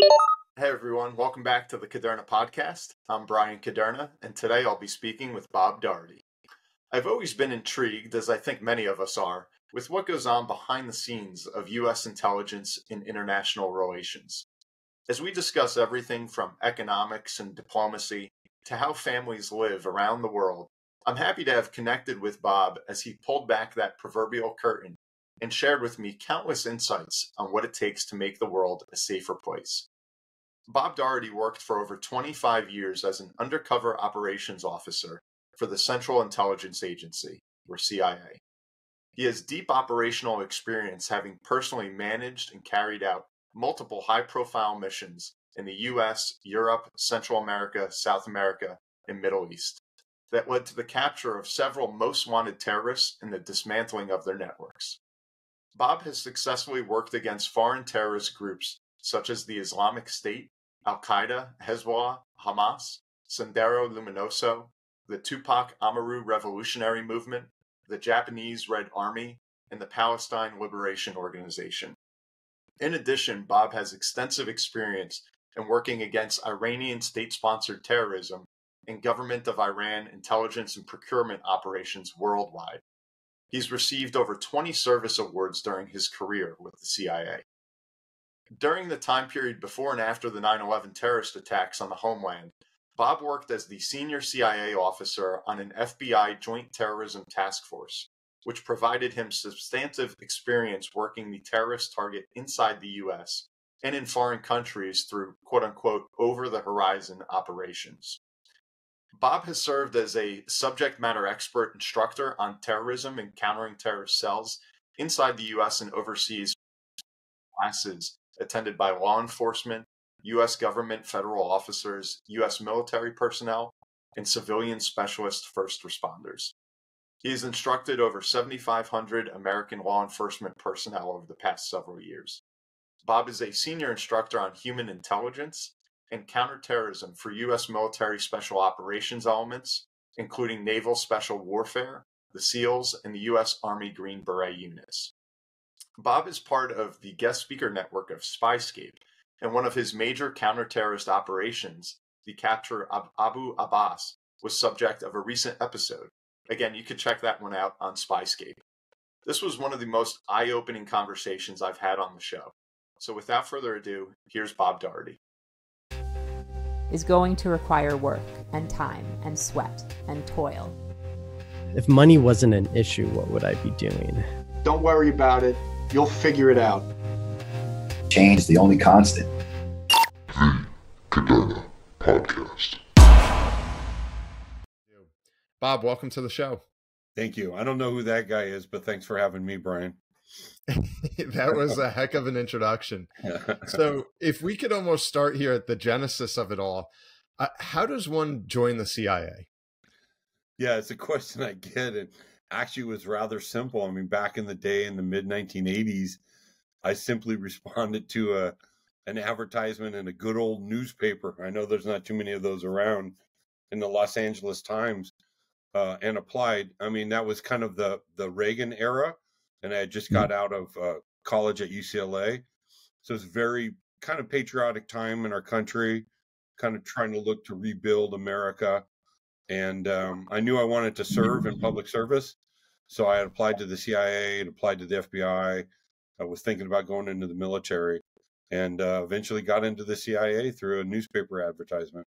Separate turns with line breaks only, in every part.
Hey everyone, welcome back to the Caderna podcast. I'm Brian Caderna, and today I'll be speaking with Bob Dougherty. I've always been intrigued, as I think many of us are, with what goes on behind the scenes of U.S. intelligence in international relations. As we discuss everything from economics and diplomacy to how families live around the world, I'm happy to have connected with Bob as he pulled back that proverbial curtain and shared with me countless insights on what it takes to make the world a safer place. Bob Dougherty worked for over 25 years as an undercover operations officer for the Central Intelligence Agency, or CIA. He has deep operational experience, having personally managed and carried out multiple high-profile missions in the U.S., Europe, Central America, South America, and Middle East that led to the capture of several most wanted terrorists and the dismantling of their networks. Bob has successfully worked against foreign terrorist groups such as the Islamic State, Al-Qaeda, Hezbollah, Hamas, Sendero Luminoso, the Tupac Amaru Revolutionary Movement, the Japanese Red Army, and the Palestine Liberation Organization. In addition, Bob has extensive experience in working against Iranian state-sponsored terrorism and government of Iran intelligence and procurement operations worldwide. He's received over 20 service awards during his career with the CIA. During the time period before and after the 9/11 terrorist attacks on the Homeland, Bob worked as the senior CIA officer on an FBI Joint Terrorism Task Force, which provided him substantive experience working the terrorist target inside the U.S. and in foreign countries through quote-unquote over-the-horizon operations. Bob has served as a subject matter expert instructor on terrorism and countering terrorist cells inside the U.S. and overseas classes attended by law enforcement, U.S. government federal officers, U.S. military personnel, and civilian specialist first responders. He has instructed over 7,500 American law enforcement personnel over the past several years. Bob is a senior instructor on human intelligence and counter-terrorism for U.S. military special operations elements, including Naval Special Warfare, the SEALs, and the U.S. Army Green Beret units. Bob is part of the guest speaker network of SpyScape, and one of his major counter-terrorist operations, the capture of Abu Abbas, was subject of a recent episode. Again, you can check that one out on SpyScape. This was one of the most eye-opening conversations I've had on the show. So without further ado, here's Bob Dougherty.
Is going to require work and time and sweat and toil.
If money wasn't an issue, what would I be doing?
Don't worry about it. You'll figure it out.
Change is the only constant.
The Caderna Podcast.
Bob, welcome to the show.
Thank you. I don't know who that guy is, but thanks for having me, Brian.
That was a heck of an introduction. So if we could almost start here at the genesis of it all, how does one join the CIA?
Yeah, it's a question I get. And actually was rather simple. I mean, back in the day in the mid-1980s, I simply responded to an advertisement in a good old newspaper. I know there's not too many of those around, in the Los Angeles Times, and applied. I mean, that was kind of the Reagan era, and I had just got out of college at UCLA. So it's very kind of patriotic time in our country, kind of trying to look to rebuild America. And I knew I wanted to serve in public service. So I had applied to the CIA and applied to the FBI. I was thinking about going into the military, and eventually got into the CIA through a newspaper advertisement.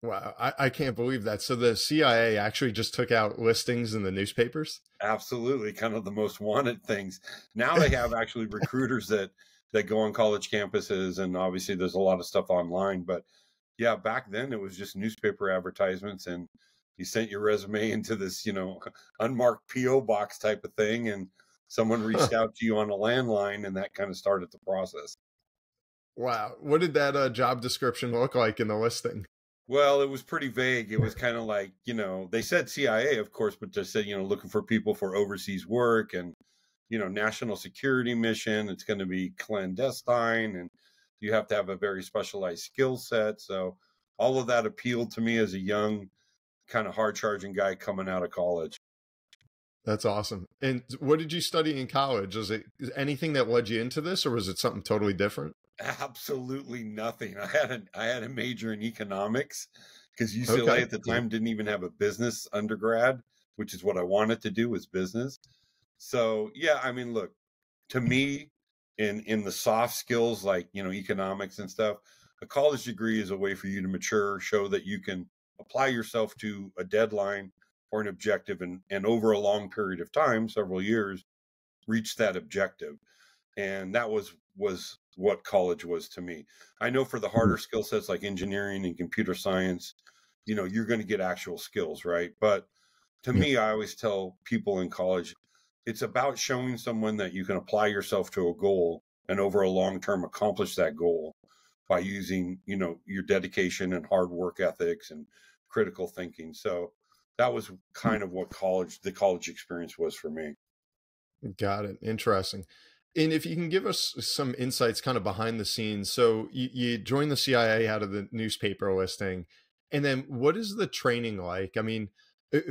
Wow, I can't believe that. So the CIA actually just took out listings in the newspapers?
Absolutely, kind of the most wanted things. Now they have actually recruiters that go on college campuses, and obviously there's a lot of stuff online. But yeah, back then it was just newspaper advertisements, and you sent your resume into this, unmarked PO box type of thing, and someone reached out to you on a landline, and that kind of started the process.
Wow. What did that job description look like in the listing?
Well, it was pretty vague. It was kind of like, they said CIA, of course, but just said, looking for people for overseas work and, national security mission. It's going to be clandestine, and you have to have a very specialized skill set. So all of that appealed to me as a young, kind of hard-charging guy coming out of college.
That's awesome. And what did you study in college? Was it anything that led you into this, or was it something totally different?
Absolutely nothing. I had a major in economics because UCLA
Okay.
at the time didn't even have a business undergrad, which is what I wanted to do, was business. So yeah, I mean, look, to me, in the soft skills like, you know, economics and stuff, a college degree is a way for you to mature, show that you can apply yourself to a deadline or an objective, and over a long period of time, several years, reach that objective. And that was what college was to me. I know for the harder skill sets like engineering and computer science, you know, you're going to get actual skills, right? But to me, I always tell people in college, it's about showing someone that you can apply yourself to a goal and over a long term accomplish that goal by using, you know, your dedication and hard work ethics and critical thinking. So that was kind of what the college experience was for me.
Got it. Interesting. And if you can give us some insights kind of behind the scenes. So you joined the CIA out of the newspaper listing. And then what is the training like? I mean,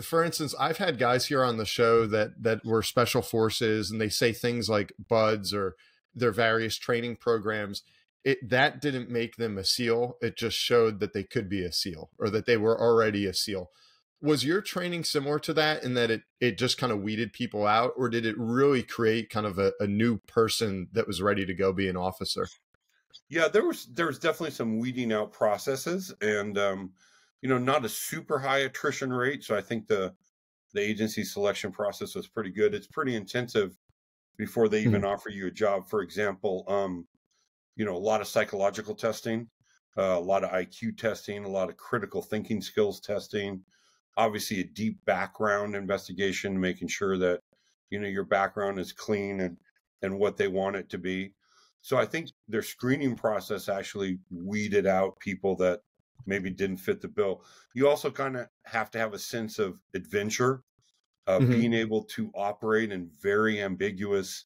for instance, I've had guys here on the show that were special forces, and they say things like BUDS or their various training programs. That didn't make them a SEAL. It just showed that they could be a SEAL, or that they were already a SEAL. Was your training similar to that, in that it just kind of weeded people out, or did it really create kind of a new person that was ready to go be an officer?
Yeah, there was definitely some weeding out processes, and you know, not a super high attrition rate. So I think the agency selection process was pretty good. It's pretty intensive before they even offer you a job. For example, you know, a lot of psychological testing, a lot of IQ testing, a lot of critical thinking skills testing, obviously a deep background investigation, making sure that, you know, your background is clean and what they want it to be. So I think their screening process actually weeded out people that maybe didn't fit the bill. You also kind of have to have a sense of adventure, being able to operate in very ambiguous,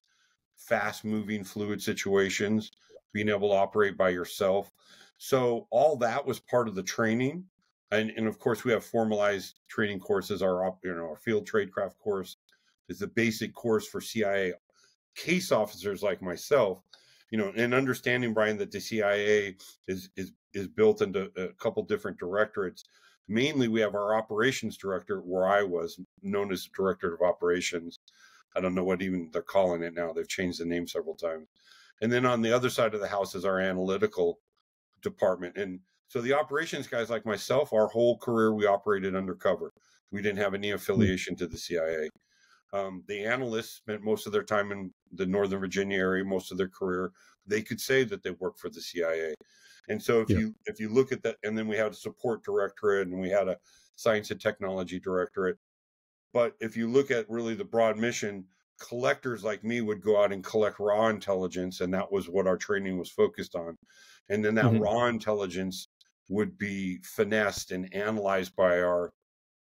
fast moving, fluid situations, being able to operate by yourself. So all that was part of the training. And of course, we have formalized training courses. Our field tradecraft course is the basic course for CIA case officers like myself. You know, and understanding, Brian, that the CIA is built into a couple different directorates. Mainly, we have our operations director, where I was known as director of operations. I don't know what even they're calling it now. They've changed the name several times. And then on the other side of the house is our analytical department. And so the operations guys like myself, our whole career, we operated undercover. We didn't have any affiliation to the CIA. The analysts spent most of their time in the Northern Virginia area, most of their career. They could say that they worked for the CIA. And so if you look at that, and then we had a support directorate, and we had a science and technology directorate. But if you look at really the broad mission, collectors like me would go out and collect raw intelligence, and that was what our training was focused on. And then that raw intelligence would be finessed and analyzed by our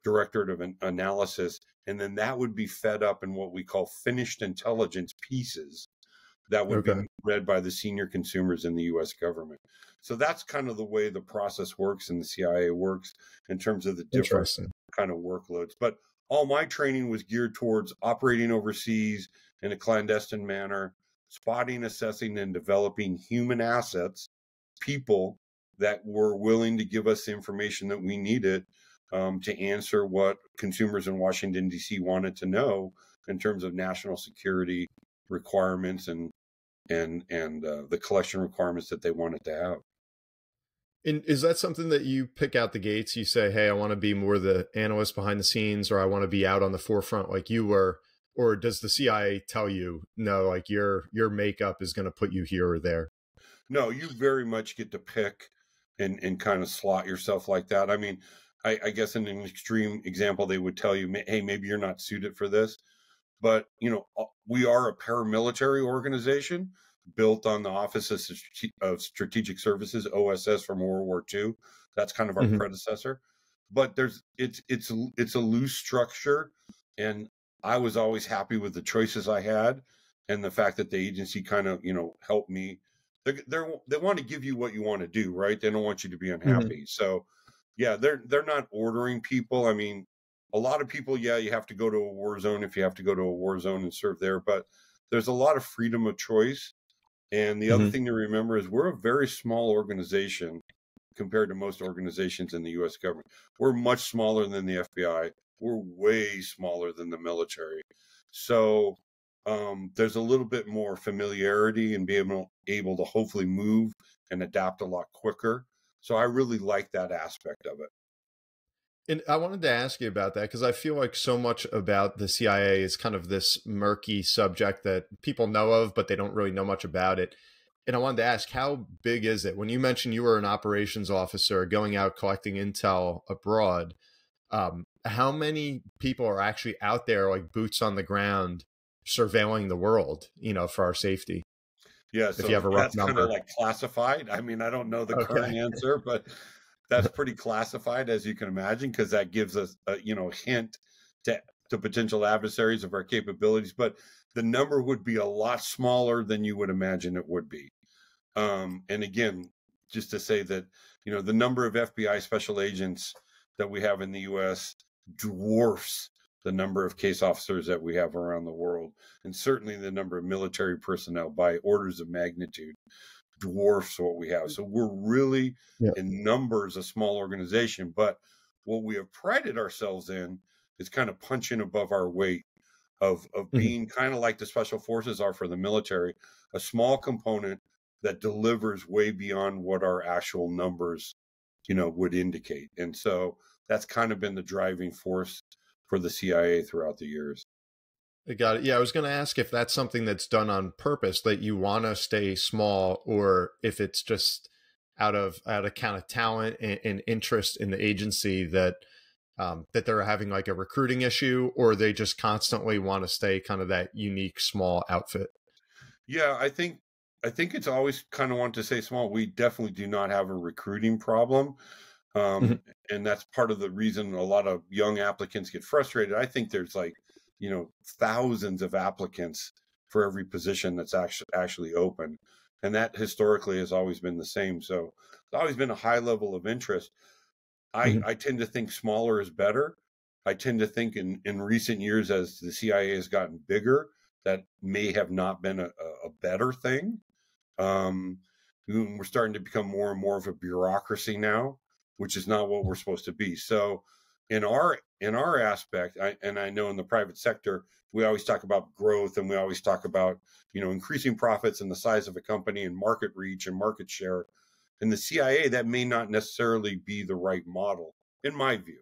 directorate of analysis, and then that would be fed up in what we call finished intelligence pieces that would be read by the senior consumers in the U.S. government. So that's kind of the way the process works and the CIA works in terms of the different kind of workloads. But all my training was geared towards operating overseas in a clandestine manner, spotting, assessing, and developing human assets, people that were willing to give us the information that we needed to answer what consumers in Washington, D.C. wanted to know in terms of national security requirements and the collection requirements that they wanted to have.
And is that something that you pick out the gates? You say, hey, I want to be more the analyst behind the scenes, or I want to be out on the forefront like you were? Or does the CIA tell you, no, like your makeup is going to put you here or there?
No, you very much get to pick and kind of slot yourself like that. I mean, I guess in an extreme example, they would tell you, hey, maybe you're not suited for this. But, you know, we are a paramilitary organization built on the Office of Strategic Services, OSS, from World War II. That's kind of our predecessor. But it's a loose structure. And I was always happy with the choices I had and the fact that the agency kind of, you know, helped me. They want to give you what you want to do, right? They don't want you to be unhappy. So, yeah, they're not ordering people. I mean, a lot of people, yeah, you have to go to a war zone if you have to go to a war zone and serve there. But there's a lot of freedom of choice. And the other thing to remember is we're a very small organization compared to most organizations in the U.S. government. We're much smaller than the FBI. We're way smaller than the military. So there's a little bit more familiarity and being able to hopefully move and adapt a lot quicker. So I really like that aspect of it.
And I wanted to ask you about that because I feel like so much about the CIA is kind of this murky subject that people know of, but they don't really know much about it. And I wanted to ask, how big is it? When you mentioned you were an operations officer going out collecting intel abroad, how many people are actually out there, like boots on the ground, surveilling the world, for our safety?
Yeah, so
if you have a rough
that's kind
number.
of like classified. I mean, I don't know the current answer, but that's pretty classified, as you can imagine, because that gives us a hint to potential adversaries of our capabilities. But the number would be a lot smaller than you would imagine it would be. And again, just to say that the number of FBI special agents that we have in the U.S. dwarfs the number of case officers that we have around the world, and certainly the number of military personnel by orders of magnitude dwarfs what we have. So we're really in numbers a small organization, but what we have prided ourselves in is kind of punching above our weight of being kind of like the special forces are for the military, a small component that delivers way beyond what our actual numbers, would indicate. And so that's kind of been the driving force for the CIA throughout the years.
I got it. Yeah, I was going to ask if that's something that's done on purpose, that you want to stay small, or if it's just out of kind of talent and interest in the agency that they're having like a recruiting issue, or they just constantly want to stay kind of that unique small outfit.
Yeah, I think it's always kind of want to say small. We definitely do not have a recruiting problem. And that's part of the reason a lot of young applicants get frustrated. I think there's like, thousands of applicants for every position that's actually open. And that historically has always been the same. So it's always been a high level of interest. I tend to think smaller is better. I tend to think in recent years, as the CIA has gotten bigger, that may have not been a better thing. We're starting to become more and more of a bureaucracy now, which is not what we're supposed to be. So in our aspect, I know in the private sector, we always talk about growth, and we always talk about, increasing profits and the size of a company and market reach and market share. In the CIA, that may not necessarily be the right model, in my view.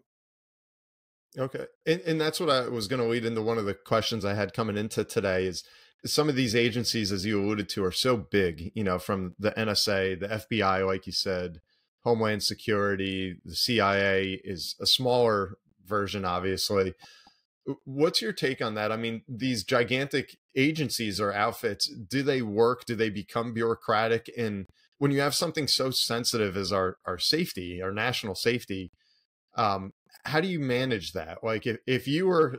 Okay. And that's what I was going to lead into. One of the questions I had coming into today is some of these agencies, as you alluded to, are so big, from the NSA, the FBI, like you said, Homeland Security, the CIA is a smaller version, obviously. What's your take on that? I mean, these gigantic agencies or outfits, do they work? Do they become bureaucratic? And when you have something so sensitive as our safety, our national safety, how do you manage that? Like if you were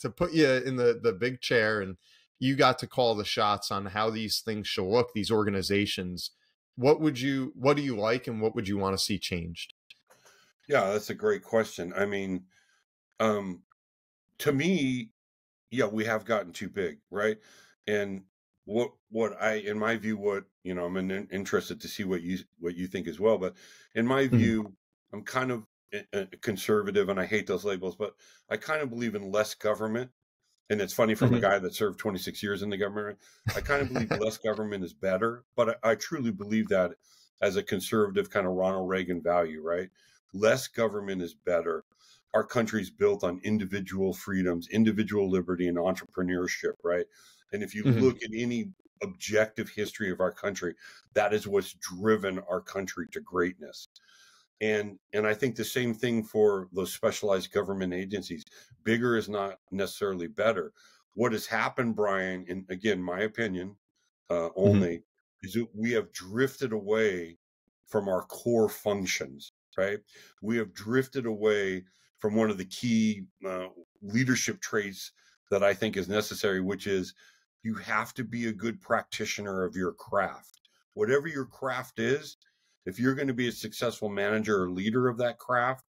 to put you in the big chair and you got to call the shots on how these things should look, these organizations, what do you like and what would you want to see changed?
Yeah, that's a great question. I mean, to me, we have gotten too big, right? And in my view, I'm interested to see what you think as well. But in my view, I'm kind of a conservative, and I hate those labels, but I kind of believe in less government. And it's funny, from a guy that served 26 years in the government, I kind of believe less government is better. But I truly believe that as a conservative kind of Ronald Reagan value, right? Less government is better. Our country's built on individual freedoms, individual liberty, and entrepreneurship, right? And if you look at any objective history of our country, that is what's driven our country to greatness. And I think the same thing for those specialized government agencies. Bigger is not necessarily better. What has happened, Brian, and again, my opinion only, is that we have drifted away from our core functions, right? We have drifted away from one of the key leadership traits that I think is necessary, which is you have to be a good practitioner of your craft. Whatever your craft is, if you're going to be a successful manager or leader of that craft,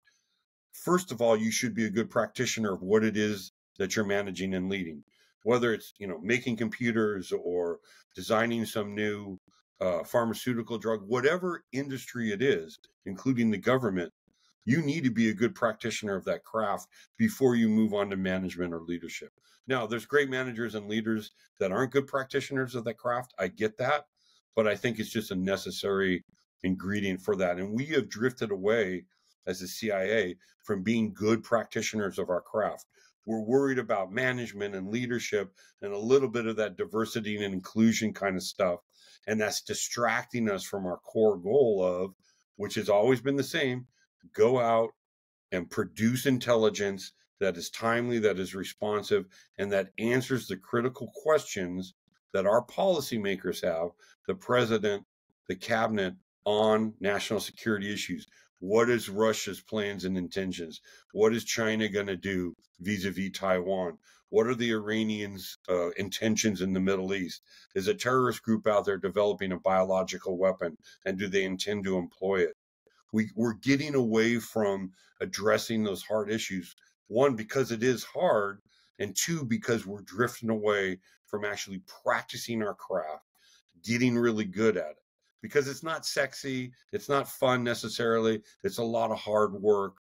first of all, you should be a good practitioner of what it is that you're managing and leading. whether it's, making computers or designing some new pharmaceutical drug, whatever industry it is, including the government, you need to be a good practitioner of that craft before you move on to management or leadership. Now, there's great managers and leaders that aren't good practitioners of that craft. I get that, but I think it's just a necessary ingredient for that. And we have drifted away as the CIA from being good practitioners of our craft. We're worried about management and leadership and a little bit of that diversity and inclusion kind of stuff. And that's distracting us from our core goal of, which has always been the same, go out and produce intelligence that is timely, that is responsive, and that answers the critical questions that our policymakers have, the president, the cabinet, on national security issues. What is Russia's plans and intentions? What is China going to do vis-a-vis Taiwan? What are the Iranians' intentions in the Middle East? Is a terrorist group out there developing a biological weapon, and do they intend to employ it? We're getting away from addressing those hard issues. One, because it is hard, and two, because we're drifting away from actually practicing our craft, getting really good at it. Because it's not sexy, it's not fun necessarily, it's a lot of hard work,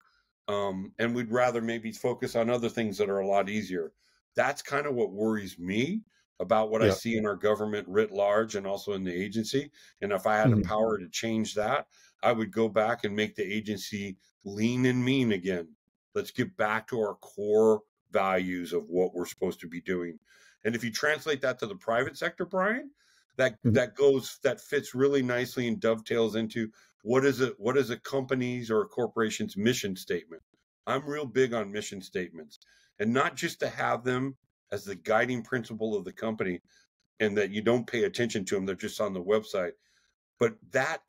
and we'd rather maybe focus on other things that are a lot easier. That's kind of what worries me about what I see in our government writ large and also in the agency. And if I had the power to change that, I would go back and make the agency lean and mean again. Let's get back to our core values of what we're supposed to be doing. And if you translate that to the private sector, Brian, that fits really nicely and dovetails into what is a company's or a corporation's mission statement. I'm real big on mission statements, and not just to have them as the guiding principle of the company and that you don't pay attention to them, they're just on the website. But that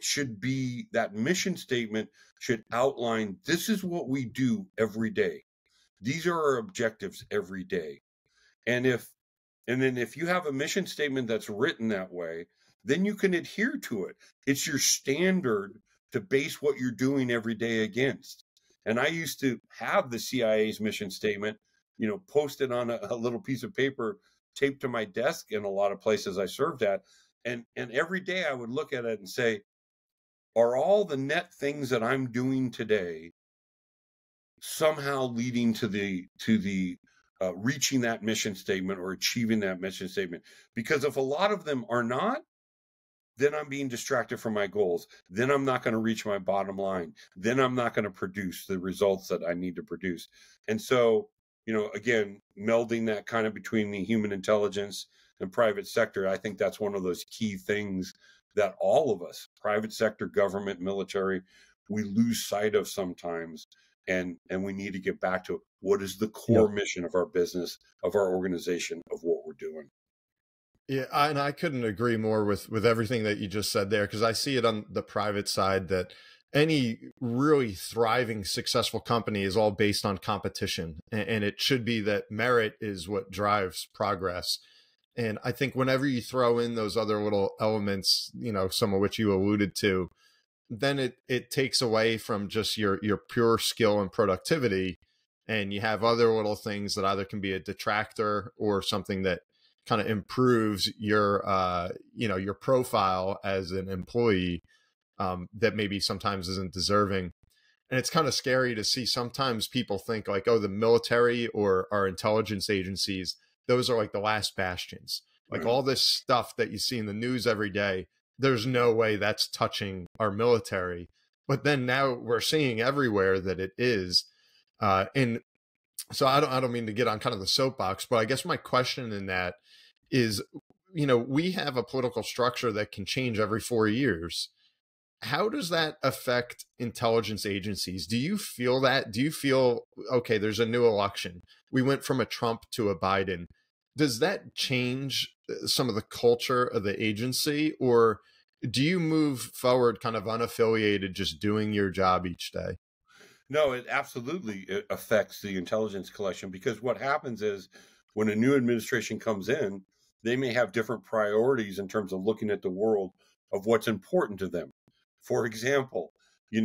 mission statement should outline, this is what we do every day. These are our objectives every day. And then if you have a mission statement that's written that way, then you can adhere to it. It's your standard to base what you're doing every day against. And I used to have the CIA's mission statement, posted on a little piece of paper taped to my desk in a lot of places I served at. And every day I would look at it and say, are all the net things that I'm doing today somehow leading to the reaching that mission statement or achieving that mission statement? Because if a lot of them are not, then I'm being distracted from my goals. Then I'm not going to reach my bottom line. Then I'm not going to produce the results that I need to produce. And so, again, melding that kind of between the human intelligence and private sector, I think that's one of those key things that all of us, private sector, government, military, we lose sight of sometimes. And we need to get back to what is the core mission of our business, of our organization, of what we're doing.
Yeah, and I couldn't agree more with everything that you just said there, because I see it on the private side that any really thriving, successful company is all based on competition. And it should be that merit is what drives progress. And I think whenever you throw in those other little elements, some of which you alluded to, then it takes away from just your pure skill and productivity. And you have other little things that either can be a detractor or something that kind of improves your profile as an employee, that maybe sometimes isn't deserving. And it's kind of scary to see sometimes people think like, oh, the military or our intelligence agencies, those are like the last bastions. Like all this stuff that you see in the news every day, there's no way that's touching our military. But then now we're seeing everywhere that it is. And so I don't mean to get on kind of the soapbox, but I guess my question in that is, we have a political structure that can change every 4 years. How does that affect intelligence agencies? Do you feel that? Do you feel, okay, there's a new election. We went from a Trump to a Biden. Does that change some of the culture of the agency, or do you move forward kind of unaffiliated, just doing your job each day?
No, it affects the intelligence collection, because what happens is when a new administration comes in, they may have different priorities in terms of looking at the world of what's important to them. For example, a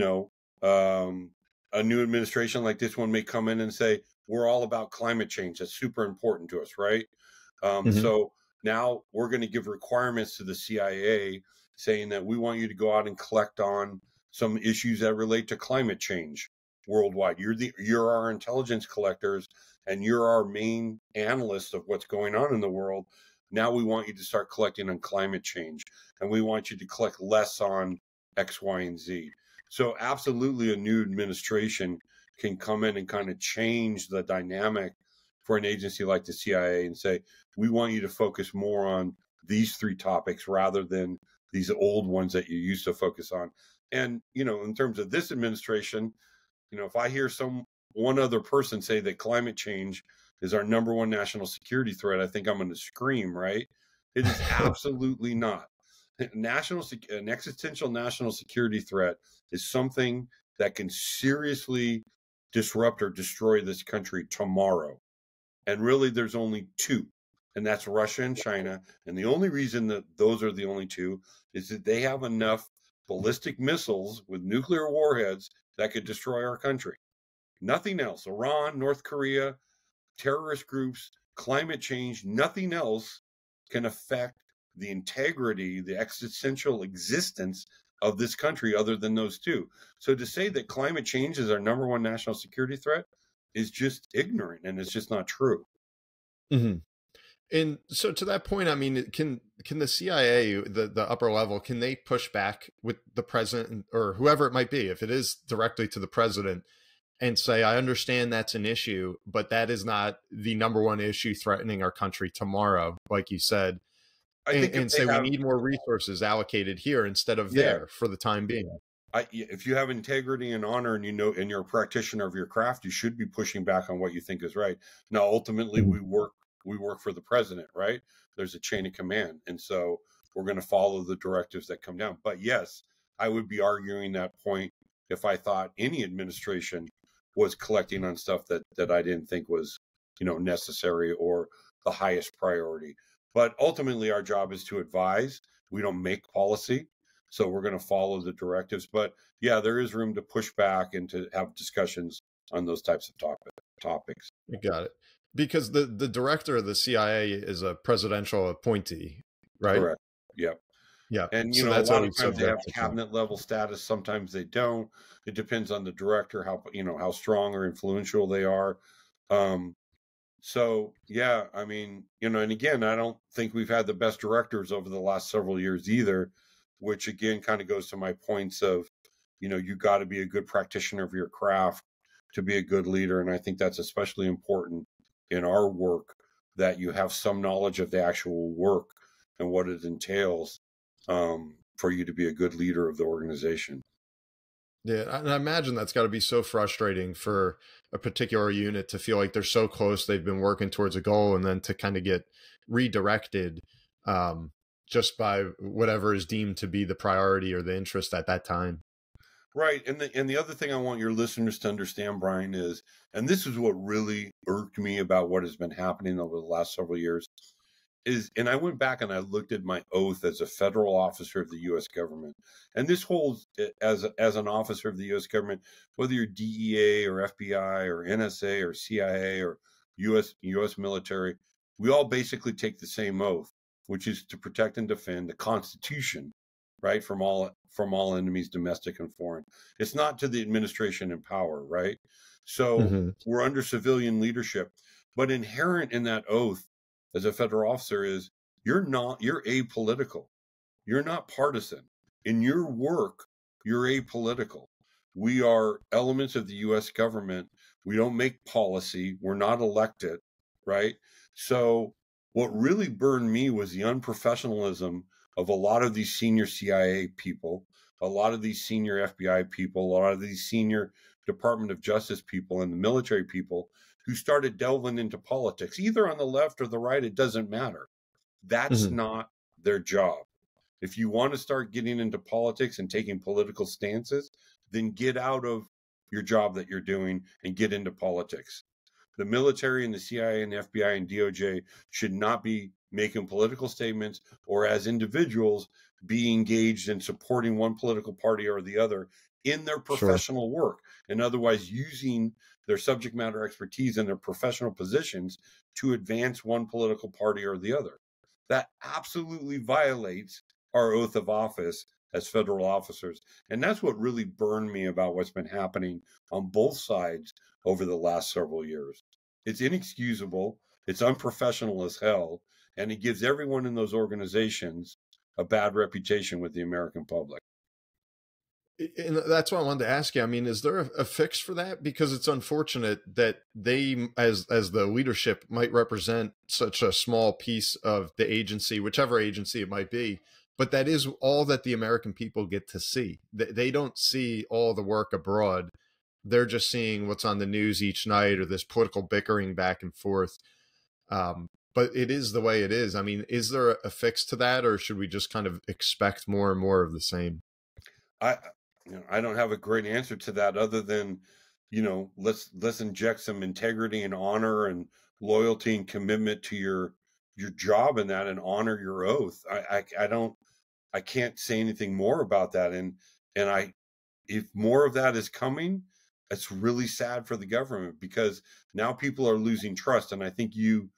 new administration like this one may come in and say, we're all about climate change. That's super important to us, right? So now we're going to give requirements to the CIA saying that we want you to go out and collect on some issues that relate to climate change worldwide. You're our intelligence collectors, and you're our main analysts of what's going on in the world. Now we want you to start collecting on climate change, and we want you to collect less on X, Y, and Z. So absolutely a new administration can come in and kind of change the dynamic for an agency like the CIA and say, we want you to focus more on these three topics rather than these old ones that you used to focus on. And, in terms of this administration, if I hear one other person say that climate change is our number one national security threat, I think I'm going to scream, right? It is absolutely not. An existential national security threat is something that can seriously disrupt or destroy this country tomorrow. And really, there's only two, and that's Russia and China. And the only reason that those are the only two is that they have enough ballistic missiles with nuclear warheads that could destroy our country. Nothing else. Iran, North Korea, terrorist groups, climate change, nothing else can affect the integrity, the existential existence of this country other than those two. So to say that climate change is our number one national security threat is just ignorant, and it's just not true.
And so to that point, I mean, can the CIA, the upper level, can they push back with the president or whoever it might be, if it is directly to the president, and say, I understand that's an issue, but that is not the number one issue threatening our country tomorrow, like you said, and say we need more resources allocated here instead of there for the time being?
If you have integrity and honor, and and you're a practitioner of your craft, you should be pushing back on what you think is right. Now, ultimately, we work for the president, right? There's a chain of command, and so we're going to follow the directives that come down. But yes, I would be arguing that point if I thought any administration was collecting on stuff that I didn't think was, necessary or the highest priority. But ultimately, our job is to advise. We don't make policy. So we're going to follow the directives. But yeah, there is room to push back and to have discussions on those types of topics.
You got it. Because the director of the CIA is a presidential appointee, right?
Correct. Yep.
Yeah.
And,
so
a lot of times they have
to
cabinet level status. Sometimes they don't. It depends on the director, how strong or influential they are. So, yeah, I mean, and again, I don't think we've had the best directors over the last several years either, which again kind of goes to my points of, you got to be a good practitioner of your craft to be a good leader. And I think that's especially important in our work, that you have some knowledge of the actual work and what it entails for you to be a good leader of the organization.
Yeah, and I imagine that's got to be so frustrating for a particular unit to feel like they're so close, they've been working towards a goal, and then to kind of get redirected just by whatever is deemed to be the priority or the interest at that time.
Right. And the other thing I want your listeners to understand, Brian, is, and this is what really irked me about what has been happening over the last several years, and I went back and I looked at my oath as a federal officer of the U.S. government. And this holds as an officer of the U.S. government, whether you're DEA or FBI or NSA or CIA or U.S. military, we all basically take the same oath, which is to protect and defend the Constitution, right, from all enemies, domestic and foreign. It's not to the administration in power, right? So we're under civilian leadership, but inherent in that oath as a federal officer is you're apolitical. You're not partisan. In your work, you're apolitical. We are elements of the U.S. government. We don't make policy. We're not elected, right? So what really burned me was the unprofessionalism of a lot of these senior CIA people, a lot of these senior FBI people, a lot of these senior Department of Justice people and the military people who started delving into politics, either on the left or the right, it doesn't matter. That's not their job. If you want to start getting into politics and taking political stances, then get out of your job that you're doing and get into politics. The military and the CIA and the FBI and DOJ should not be making political statements, or as individuals be engaged in supporting one political party or the other in their professional work, and otherwise using their subject matter expertise in their professional positions to advance one political party or the other. That absolutely violates our oath of office as federal officers. And that's what really burned me about what's been happening on both sides over the last several years. It's inexcusable, it's unprofessional as hell, and it gives everyone in those organizations a bad reputation with the American public.
And that's what I wanted to ask you. I mean, is there a fix for that? Because it's unfortunate that they, as the leadership, might represent such a small piece of the agency, whichever agency it might be. But that is all that the American people get to see. They don't see all the work abroad. They're just seeing what's on the news each night, or this political bickering back and forth. But it is the way it is. I mean, is there a fix to that, or should we just kind of expect more and more of the same?
I don't have a great answer to that, other than, let's inject some integrity and honor and loyalty and commitment to your job in that, and honor your oath. I can't say anything more about that. And if more of that is coming, it's really sad for the government, because now people are losing trust. And I think you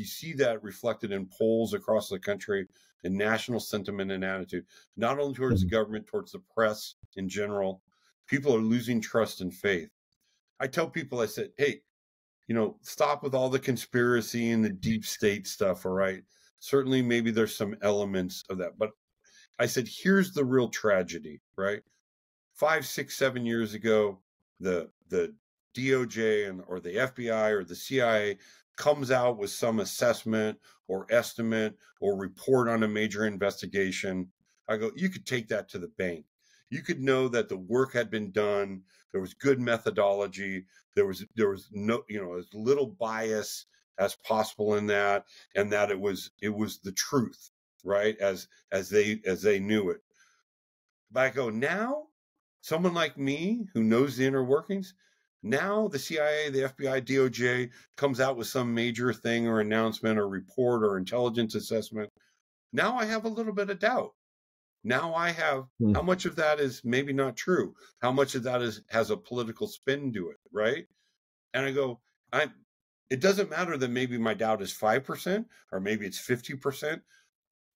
see that reflected in polls across the country, and national sentiment and attitude, not only towards the government, towards the press in general. People are losing trust and faith. I tell people, I said, hey, stop with all the conspiracy and the deep state stuff. All right. Certainly, maybe there's some elements of that, but I said, here's the real tragedy, right? 5, 6, 7 years ago, the DOJ or the FBI or the CIA comes out with some assessment or estimate or report on a major investigation. I go, you could take that to the bank. You could know that the work had been done. There was good methodology. There was no, as little bias as possible in that, and that it was the truth, right? As they knew it. But I go, now, someone like me who knows the inner workings, now the CIA, the FBI, DOJ comes out with some major thing or announcement or report or intelligence assessment. Now I have a little bit of doubt. Now I have, how much of that is maybe not true? How much of that has a political spin to it, right? And I go, it doesn't matter that maybe my doubt is 5% or maybe it's 50%.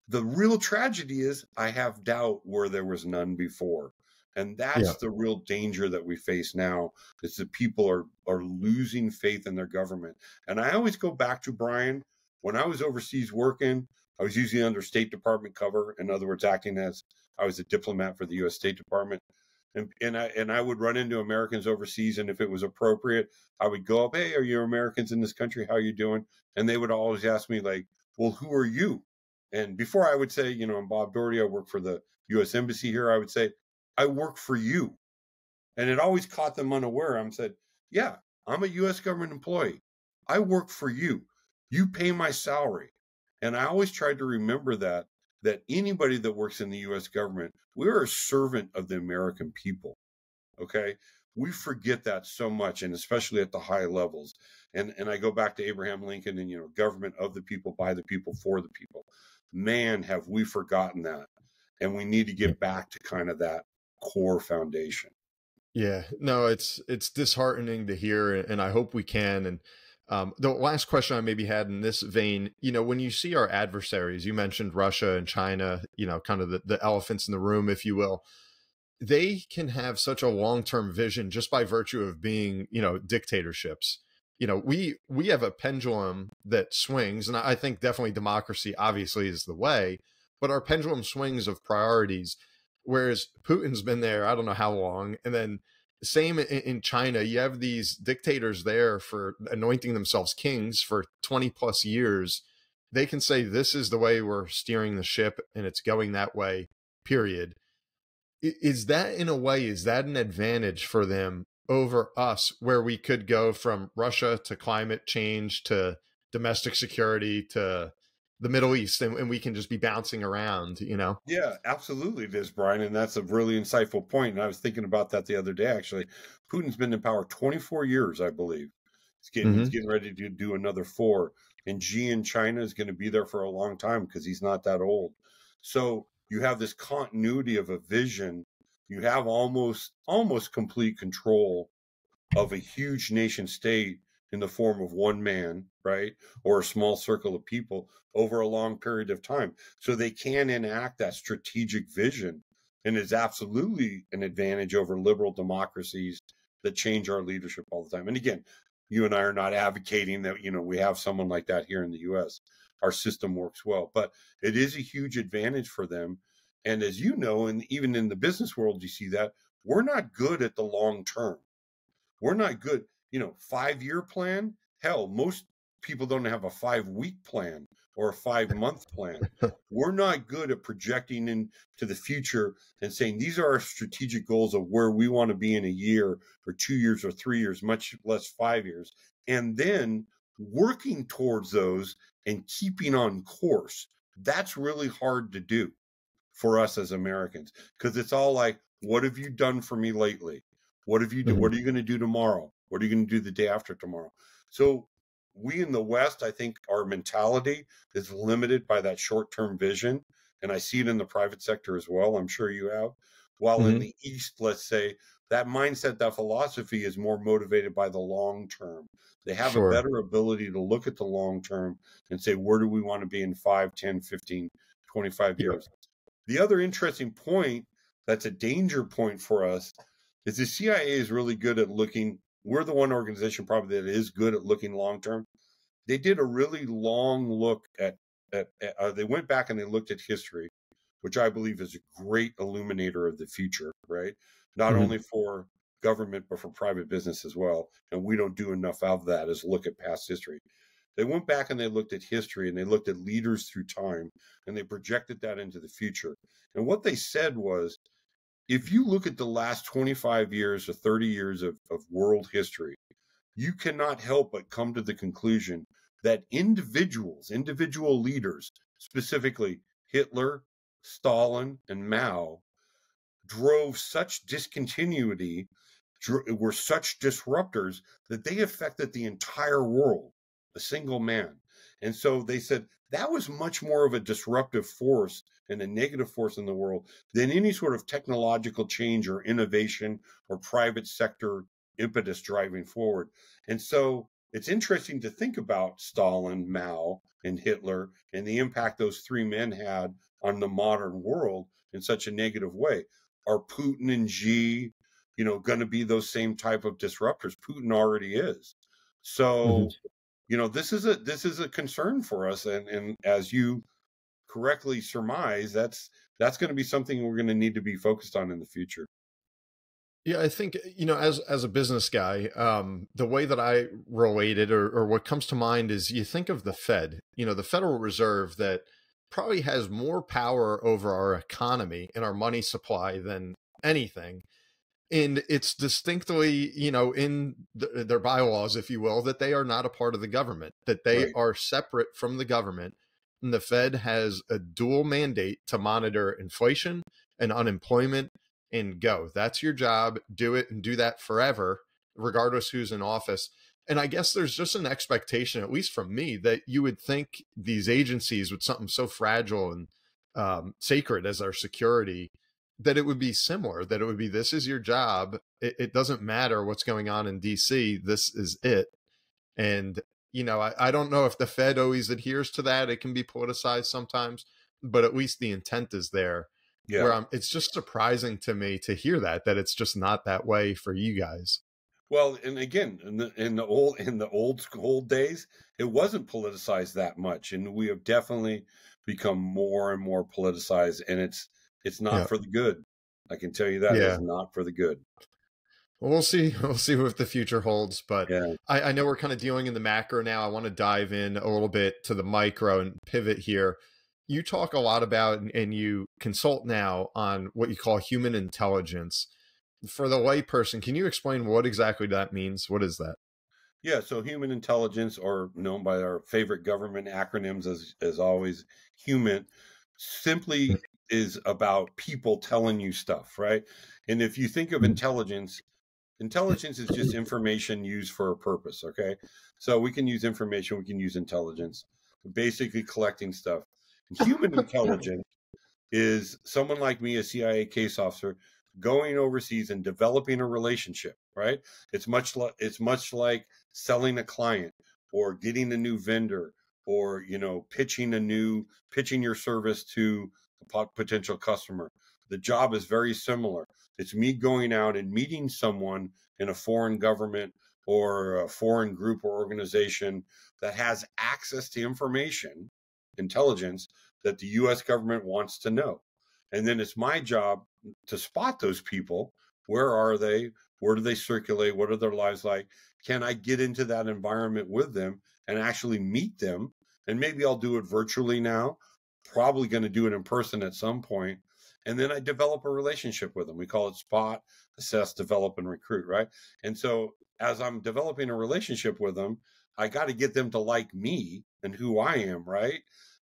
The real tragedy is I have doubt where there was none before. And that's the real danger that we face now, is that people are losing faith in their government. And I always go back to, Brian, when I was overseas working, I was usually under State Department cover. In other words, acting as I was a diplomat for the U.S. State Department. And I would run into Americans overseas, and if it was appropriate, I would go up, hey, are you Americans in this country? How are you doing? And they would always ask me, like, well, who are you? And before I would say, I'm Bob Dougherty, I work for the U.S. Embassy here, I would say, I work for you. And it always caught them unaware. I said, yeah, I'm a U.S. government employee. I work for you. You pay my salary. And I always tried to remember that anybody that works in the U.S. government, we're a servant of the American people. Okay. We forget that so much, and especially at the high levels. And I go back to Abraham Lincoln and, government of the people, by the people, for the people. Man, have we forgotten that. And we need to get back to kind of that core foundation.
Yeah, no, it's disheartening to hear, and I hope we can. And the last question I maybe had in this vein, when you see our adversaries, you mentioned Russia and China, kind of the elephants in the room, if you will, they can have such a long-term vision just by virtue of being, dictatorships. We have a pendulum that swings, and I think definitely democracy obviously is the way, but our pendulum swings of priorities. Whereas Putin's been there, I don't know how long. And then same in China, you have these dictators there for anointing themselves kings for 20 plus years. They can say, this is the way we're steering the ship, and it's going that way, period. Is that, in a way, is that an advantage for them over us, where we could go from Russia to climate change to domestic security to the Middle East, and we can just be bouncing around, Yeah,
absolutely it is, Brian. And that's a really insightful point. And I was thinking about that the other day, actually. Putin's been in power 24 years, I believe. He's getting ready to do another 4. and Xi in China is going to be there for a long time because he's not that old. So you have this continuity of a vision. You have almost complete control of a huge nation state in the form of one man, right? Or a small circle of people over a long period of time. So they can enact that strategic vision, and is absolutely an advantage over liberal democracies that change our leadership all the time. And again, you and I are not advocating that, we have someone like that here in the US. Our system works well, but it is a huge advantage for them. And as you know, and even in the business world, you see that we're not good at the long term. We're not good, 5-year plan. Hell, most people don't have a 5-week plan or a 5-month plan. We're not good at projecting into the future and saying these are our strategic goals of where we want to be in a year or 2 years or 3 years, much less 5 years, and then working towards those and keeping on course. That's really hard to do for us as Americans, because it's all like, what have you done for me lately? What have you do? What are you going to do tomorrow? What are you going to do the day after tomorrow? So we in the West, I think our mentality is limited by that short-term vision. And I see it in the private sector as well. I'm sure you have. While in the East, let's say, that mindset, that philosophy is more motivated by the long term. They have a better ability to look at the long term and say, where do we want to be in 5, 10, 15, 25 years? The other interesting point that's a danger point for us is the CIA is really good at looking. We're the one organization probably that is good at looking long term. They did a really long look at they went back and they looked at history, which I believe is a great illuminator of the future, right? Not only for government, but for private business as well. And we don't do enough of that, is look at past history. They went back and they looked at history and they looked at leaders through time and they projected that into the future. And what they said was, if you look at the last 25 years or 30 years of world history, you cannot help but come to the conclusion that individual leaders, specifically Hitler, Stalin, and Mao, drove such discontinuity, were such disruptors that they affected the entire world, a single man. And so they said that was much more of a disruptive force and a negative force in the world than any sort of technological change or innovation or private sector impetus driving forward. And so it's interesting to think about Stalin, Mao, and Hitler and the impact those three men had on the modern world in such a negative way. Are Putin and Xi, going to be those same type of disruptors? Putin already is. So, this is a concern for us. And as you correctly surmise, that's going to be something we're going to need to be focused on in the future.
Yeah, I think, as a business guy, the way that I relate it or what comes to mind is you think of the Fed, the Federal Reserve, that probably has more power over our economy and our money supply than anything. And it's distinctly, in their bylaws, if you will, that they are not a part of the government, that they are separate from the government. And the Fed has a dual mandate to monitor inflation and unemployment and go. That's your job. Do it and do that forever, regardless who's in office. And I guess there's just an expectation, at least from me, that you would think these agencies with something so fragile and sacred as our security, that it would be similar, that it would be, this is your job. It doesn't matter what's going on in DC. This is it. And, I don't know if the Fed always adheres to that. It can be politicized sometimes, but at least the intent is there. Yeah. Where it's just surprising to me to hear that it's just not that way for you guys.
Well, and again, in the old days, it wasn't politicized that much, and we have definitely become more and more politicized, and it's not for the good. I can tell you that it's not for the good.
Well, we'll see. We'll see what the future holds, but I know we're kind of dealing in the macro now. I want to dive in a little bit to the micro and pivot here. You talk a lot about, and you consult now on what you call human intelligence. For the layperson, can you explain what exactly that means? What is that?
Yeah, so human intelligence, or known by our favorite government acronyms as always, human, simply is about people telling you stuff, right? And if you think of intelligence, Intelligence is just information used for a purpose, okay? So we can use information, we can use intelligence, basically collecting stuff. Human intelligence is someone like me, a CIA case officer, going overseas and developing a relationship, right? It's much like selling a client or getting a new vendor or, you know, pitching your service to a potential customer. The job is very similar. It's me going out and meeting someone in a foreign government or a foreign group or organization that has access to information, intelligence, that the US government wants to know. And then it's my job to spot those people. Where are they? Where do they circulate? What are their lives like? Can I get into that environment with them and actually meet them? And maybe I'll do it virtually now, probably going to do it in person at some point. And then I develop a relationship with them. We call it spot, assess, develop, and recruit, right? And so as I'm developing a relationship with them, I got to get them to like me and who I am, right?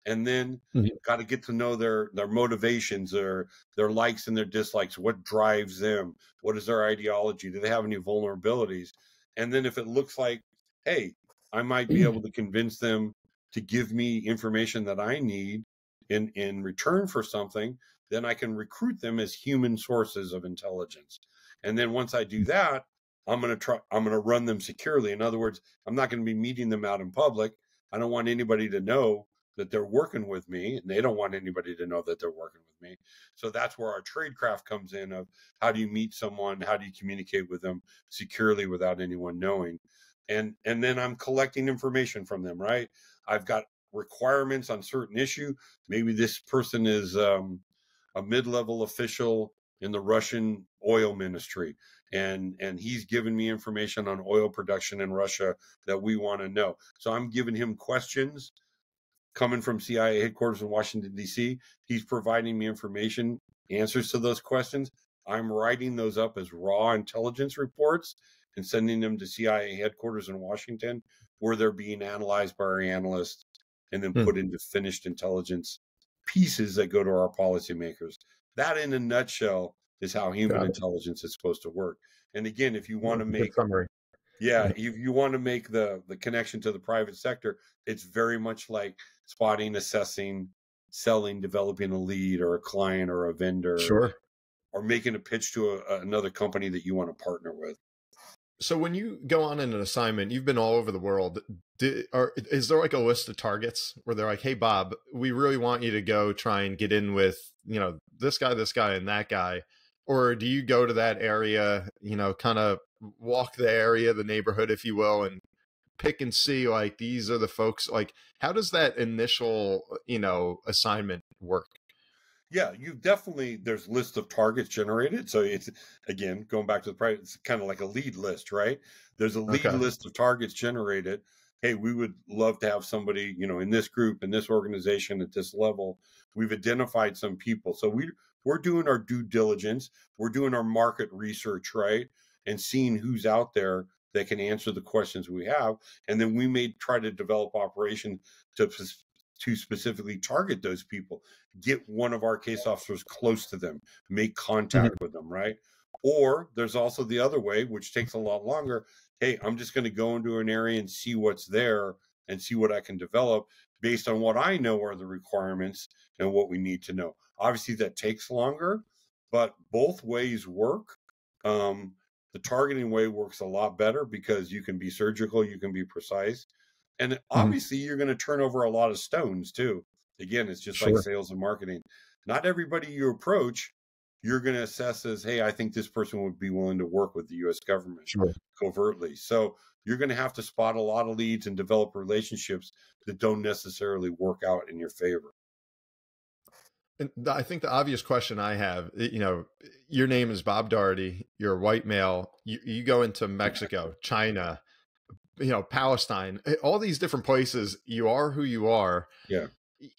And then got to get to know their motivations, their likes and their dislikes, what drives them, what is their ideology, do they have any vulnerabilities? And then if it looks like, hey, I might be able to convince them to give me information that I need in return for something, then I can recruit them as human sources of intelligence. And then once I do that, I'm going to run them securely. In other words, I'm not going to be meeting them out in public. I don't want anybody to know that they're working with me, and they don't want anybody to know that they're working with me. So that's where our tradecraft comes in of how do you meet someone, how do you communicate with them securely without anyone knowing. And then I'm collecting information from them, right? I've got requirements on certain issue. Maybe this person is a mid-level official in the Russian oil ministry, and he's given me information on oil production in Russia that we want to know. So I'm giving him questions coming from CIA headquarters in Washington, D.C. He's providing me information, answers to those questions. I'm writing those up as raw intelligence reports and sending them to CIA headquarters in Washington, where they're being analyzed by our analysts and then put into finished intelligence pieces that go to our policymakers. That, in a nutshell, is how human intelligence is supposed to work. And again, if you want to make
summary.
Yeah, if you want to make the connection to the private sector, it's very much like spotting, assessing, selling, developing a lead or a client or a vendor,
Sure,
or making a pitch to another company that you want to partner with.
So when you go on an assignment, you've been all over the world. Is there like a list of targets where they're like, hey, Bob, we really want you to go try and get in with, you know, this guy, and that guy? Or do you go to that area, you know, kind of walk the area, the neighborhood, if you will, and pick and see, like, these are the folks? Like, how does that initial, you know, assignment work?
Yeah, there's lists of targets generated. So it's, again, going back to the private, it's kind of like a lead list, right? There's a lead list of targets generated. Hey, we would love to have somebody, you know, in this group, in this organization, at this level. We've identified some people. So we're doing our due diligence. We're doing our market research, right? And seeing who's out there that can answer the questions we have. And then we may try to develop operations to specifically target those people, get one of our case officers close to them, make contact with them, right? Or there's also the other way, which takes a lot longer. Hey, I'm just going to go into an area and see what's there and see what I can develop based on what I know are the requirements and what we need to know. Obviously, that takes longer, but both ways work. The targeting way works a lot better because you can be surgical, you can be precise. And obviously, you're going to turn over a lot of stones, too. Again, it's just like sales and marketing. Not everybody you approach, you're going to assess as, hey, I think this person would be willing to work with the U.S. government covertly. So you're going to have to spot a lot of leads and develop relationships that don't necessarily work out in your favor.
And I think the obvious question I have, you know, your name is Bob Dougherty, you're a white male, you go into Mexico, China, you know, Palestine, all these different places, you are who you are.
Yeah.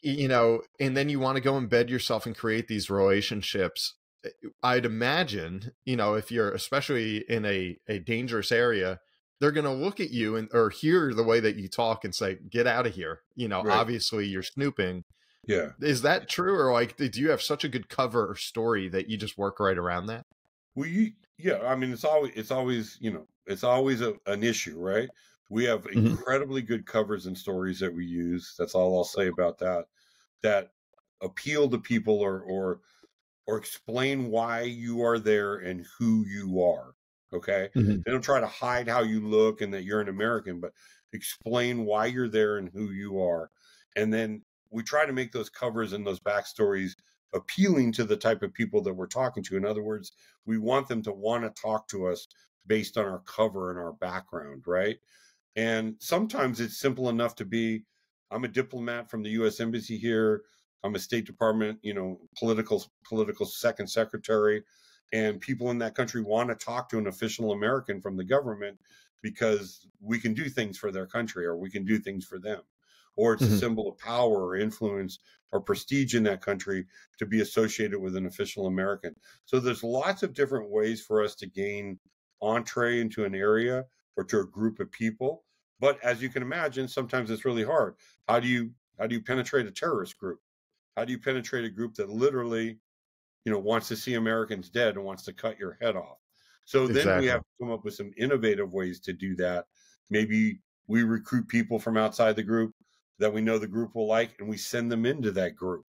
You know, and then you want to go embed yourself and create these relationships. I'd imagine, you know, if you're especially in a dangerous area, they're going to look at you or hear the way that you talk and say, get out of here. You know, obviously you're snooping.
Yeah.
Is that true? Or like, do you have such a good cover or story that you just work right around that?
Yeah, I mean, it's always, it's always an issue, right? We have
Mhm.
incredibly good covers and stories that we use. That's all I'll say about that. That appeal to people or explain why you are there and who you are. Okay.
Mhm.
They don't try to hide how you look and that you're an American, but explain why you're there and who you are. And then we try to make those covers and those backstories appealing to the type of people that we're talking to. In other words, we want them to want to talk to us based on our cover and our background, right? And sometimes it's simple enough to be, I'm a diplomat from the U.S. Embassy here. I'm a State Department, political second secretary, and people in that country want to talk to an official American from the government because we can do things for their country or we can do things for them. Or it's a
Mhm.
symbol of power or influence or prestige in that country to be associated with an official American. So there's lots of different ways for us to gain entree into an area or to a group of people. But as you can imagine, sometimes it's really hard. How do you penetrate a terrorist group? How do you penetrate a group that literally, wants to see Americans dead and wants to cut your head off? So then we
Exactly.
have to come up with some innovative ways to do that. Maybe we recruit people from outside the group that we know the group will like, and we send them into that group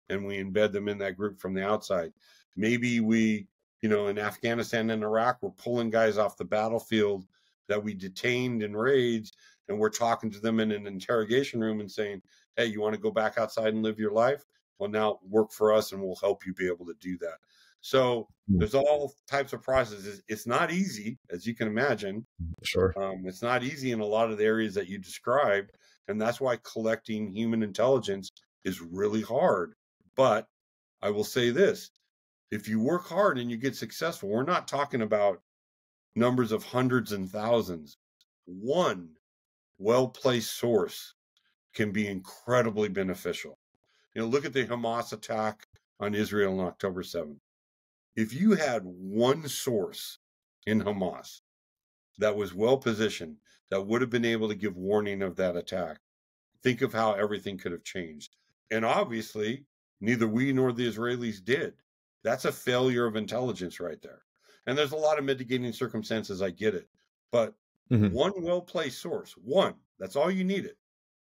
and we embed them in that group from the outside. Maybe we, in Afghanistan and Iraq, we're pulling guys off the battlefield that we detained in raids, and we're talking to them in an interrogation room and saying, hey, you want to go back outside and live your life? Well, now work for us and we'll help you be able to do that. So
Mm.
there's all types of processes. It's not easy, as you can imagine.
Sure.
It's not easy in a lot of the areas that you described. And that's why collecting human intelligence is really hard. But I will say this, if you work hard and you get successful, we're not talking about numbers of hundreds and thousands. One well-placed source can be incredibly beneficial. Look at the Hamas attack on Israel on October 7th. If you had one source in Hamas that was well positioned, that would have been able to give warning of that attack, think of how everything could have changed. And obviously, neither we nor the Israelis did. That's a failure of intelligence right there. And there's a lot of mitigating circumstances, I get it. But
Mhm.
one well-placed source, that's all you needed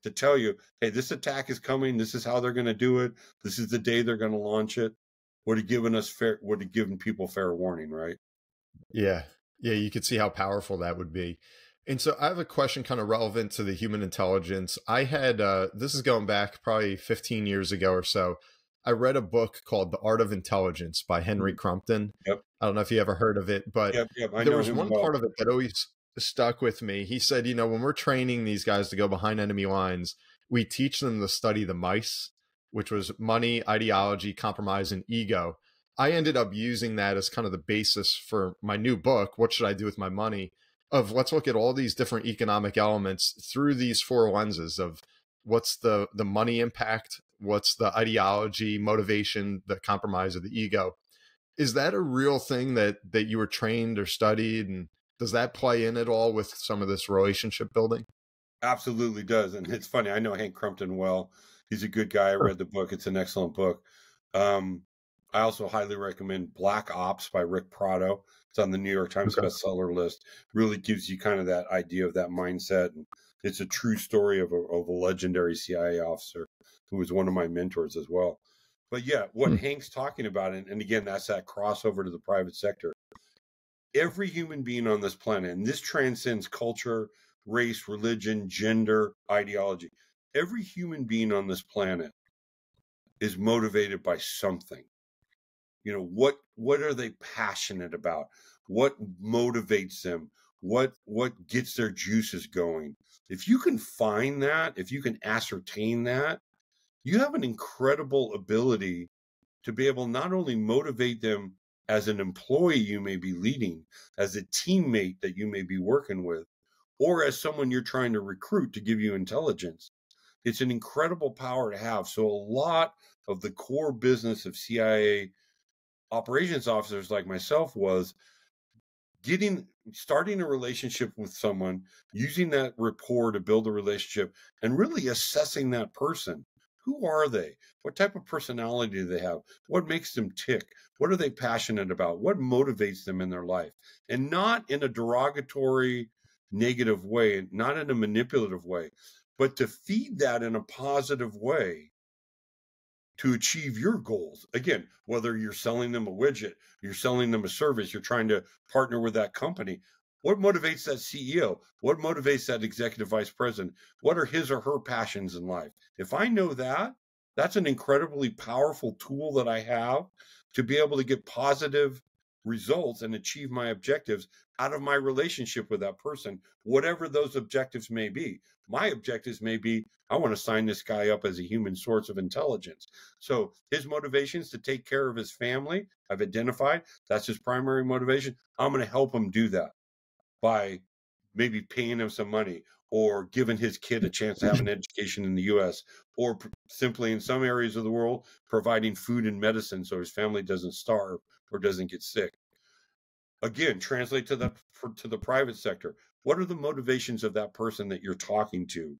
to tell you, hey, this attack is coming. This is how they're going to do it. This is the day they're going to launch it. Would have given people fair warning, right?
Yeah. Yeah, you could see how powerful that would be. And so I have a question kind of relevant to the human intelligence. I had this is going back probably 15 years ago or so. I read a book called The Art of Intelligence by Henry Crumpton.
Yep.
I don't know if you ever heard of it, but
Yep. I
there
know
was
him
one
well.
part of it that always stuck with me. He said, when we're training these guys to go behind enemy lines, we teach them to study the mice, which was money, ideology, compromise, and ego. I ended up using that as kind of the basis for my new book, What Should I Do with My Money? Of let's look at all these different economic elements through these four lenses of what's the money impact, what's the ideology, motivation, the compromise of the ego. Is that a real thing that you were trained or studied, and does that play in at all with some of this relationship building?
Absolutely does. And it's funny. I know Hank Crumpton well. He's a good guy. I read the book. It's an excellent book. I also highly recommend Black Ops by Rick Prado. It's on the New York Times
Okay.
bestseller list. Really gives you kind of that idea of that mindset. And it's a true story of a legendary CIA officer who was one of my mentors as well. But yeah, what Hank's talking about, and again, that's that crossover to the private sector. Every human being on this planet, and this transcends culture, race, religion, gender, ideology. Every human being on this planet is motivated by something. What are they passionate about? What motivates them? What gets their juices going? If you can find that, if you can ascertain that, you have an incredible ability to be able not only motivate them as an employee you may be leading, as a teammate that you may be working with, or as someone you're trying to recruit to give you intelligence. It's an incredible power to have. So a lot of the core business of CIA operations officers like myself was starting a relationship with someone, using that rapport to build a relationship, and really assessing that person. Who are they? What type of personality do they have? What makes them tick? What are they passionate about? What motivates them in their life? And not in a derogatory, negative way, not in a manipulative way, but to feed that in a positive way to achieve your goals. Again, whether you're selling them a widget, you're selling them a service, you're trying to partner with that company. What motivates that CEO? What motivates that executive vice president? What are his or her passions in life? If I know that, that's an incredibly powerful tool that I have to be able to get positive results and achieve my objectives out of my relationship with that person, whatever those objectives may be. My objectives may be, I want to sign this guy up as a human source of intelligence. So his motivations to take care of his family, I've identified, that's his primary motivation. I'm going to help him do that by maybe paying him some money or giving his kid a chance to have an education in the U.S. or simply in some areas of the world, providing food and medicine so his family doesn't starve or doesn't get sick. Again, translate to the private sector. What are the motivations of that person that you're talking to?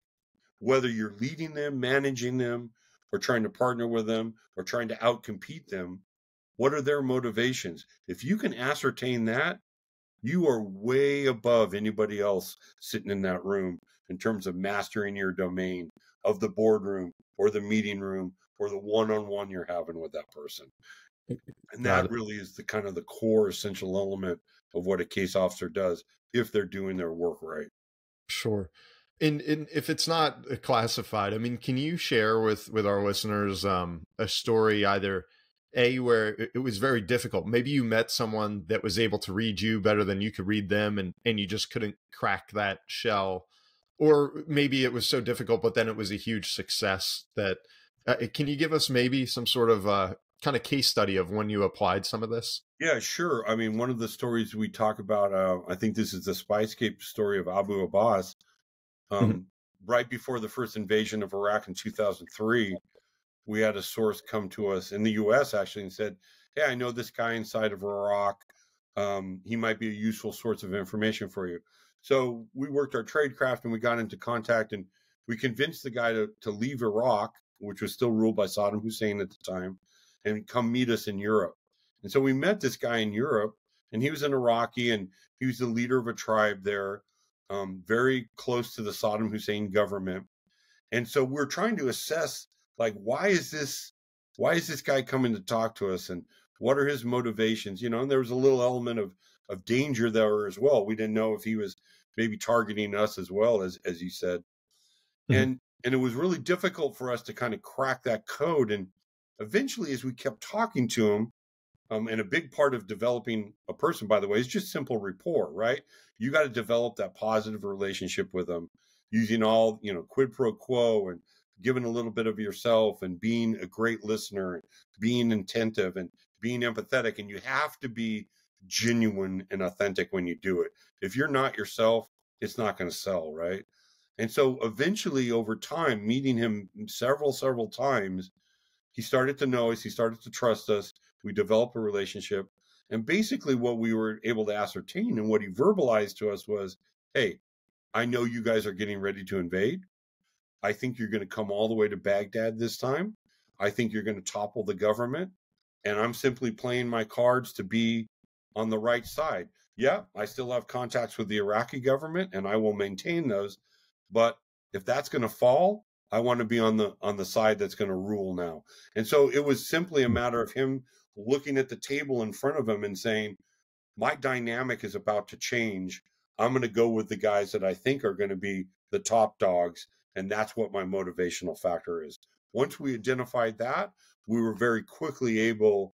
Whether you're leading them, managing them, or trying to partner with them, or trying to outcompete them, what are their motivations? If you can ascertain that, you are way above anybody else sitting in that room in terms of mastering your domain of the boardroom or the meeting room or the one-on-one you're having with that person. And that really is the kind of the core essential element of what a case officer does if they're doing their work right.
Sure. And if it's not classified, I mean, can you share with our listeners a story either where it was very difficult? Maybe you met someone that was able to read you better than you could read them, and you just couldn't crack that shell. Or maybe it was so difficult, but then it was a huge success. That can you give us maybe some sort of kind of case study of when you applied some of this?
Yeah, sure. I mean, one of the stories we talk about, I think this is the SpyScape story of Abu Abbas. Right before the first invasion of Iraq in 2003, we had a source come to us in the U.S. actually and said, hey, I know this guy inside of Iraq. He might be a useful source of information for you. So we worked our tradecraft and we got into contact and we convinced the guy to leave Iraq, which was still ruled by Saddam Hussein at the time, and come meet us in Europe. And so we met this guy in Europe, and he was an Iraqi, and he was the leader of a tribe there, very close to the Saddam Hussein government. And so we're trying to assess, like, why is this guy coming to talk to us, and what are his motivations? You know, and there was a little element of danger there as well. We didn't know if he was maybe targeting us as well, as you said. And it was really difficult for us to kind of crack that code. And eventually, as we kept talking to him, and a big part of developing a person, by the way, is just simple rapport, right? You got to develop that positive relationship with them using all, quid pro quo and giving a little bit of yourself and being a great listener and being attentive and being empathetic. And you have to be genuine and authentic when you do it. If you're not yourself, it's not going to sell, right? And so eventually over time, meeting him several times, he started to know us. He started to trust us. We developed a relationship. And basically what we were able to ascertain and what he verbalized to us was, hey, I know you guys are getting ready to invade. I think you're going to come all the way to Baghdad this time. I think you're going to topple the government. And I'm simply playing my cards to be on the right side. Yeah, I still have contacts with the Iraqi government and I will maintain those. But if that's going to fall, I want to be on the side that's going to rule now. And so it was simply a matter of him looking at the table in front of him and saying, my dynamic is about to change. I'm going to go with the guys that I think are going to be the top dogs. And that's what my motivational factor is. Once we identified that, we were very quickly able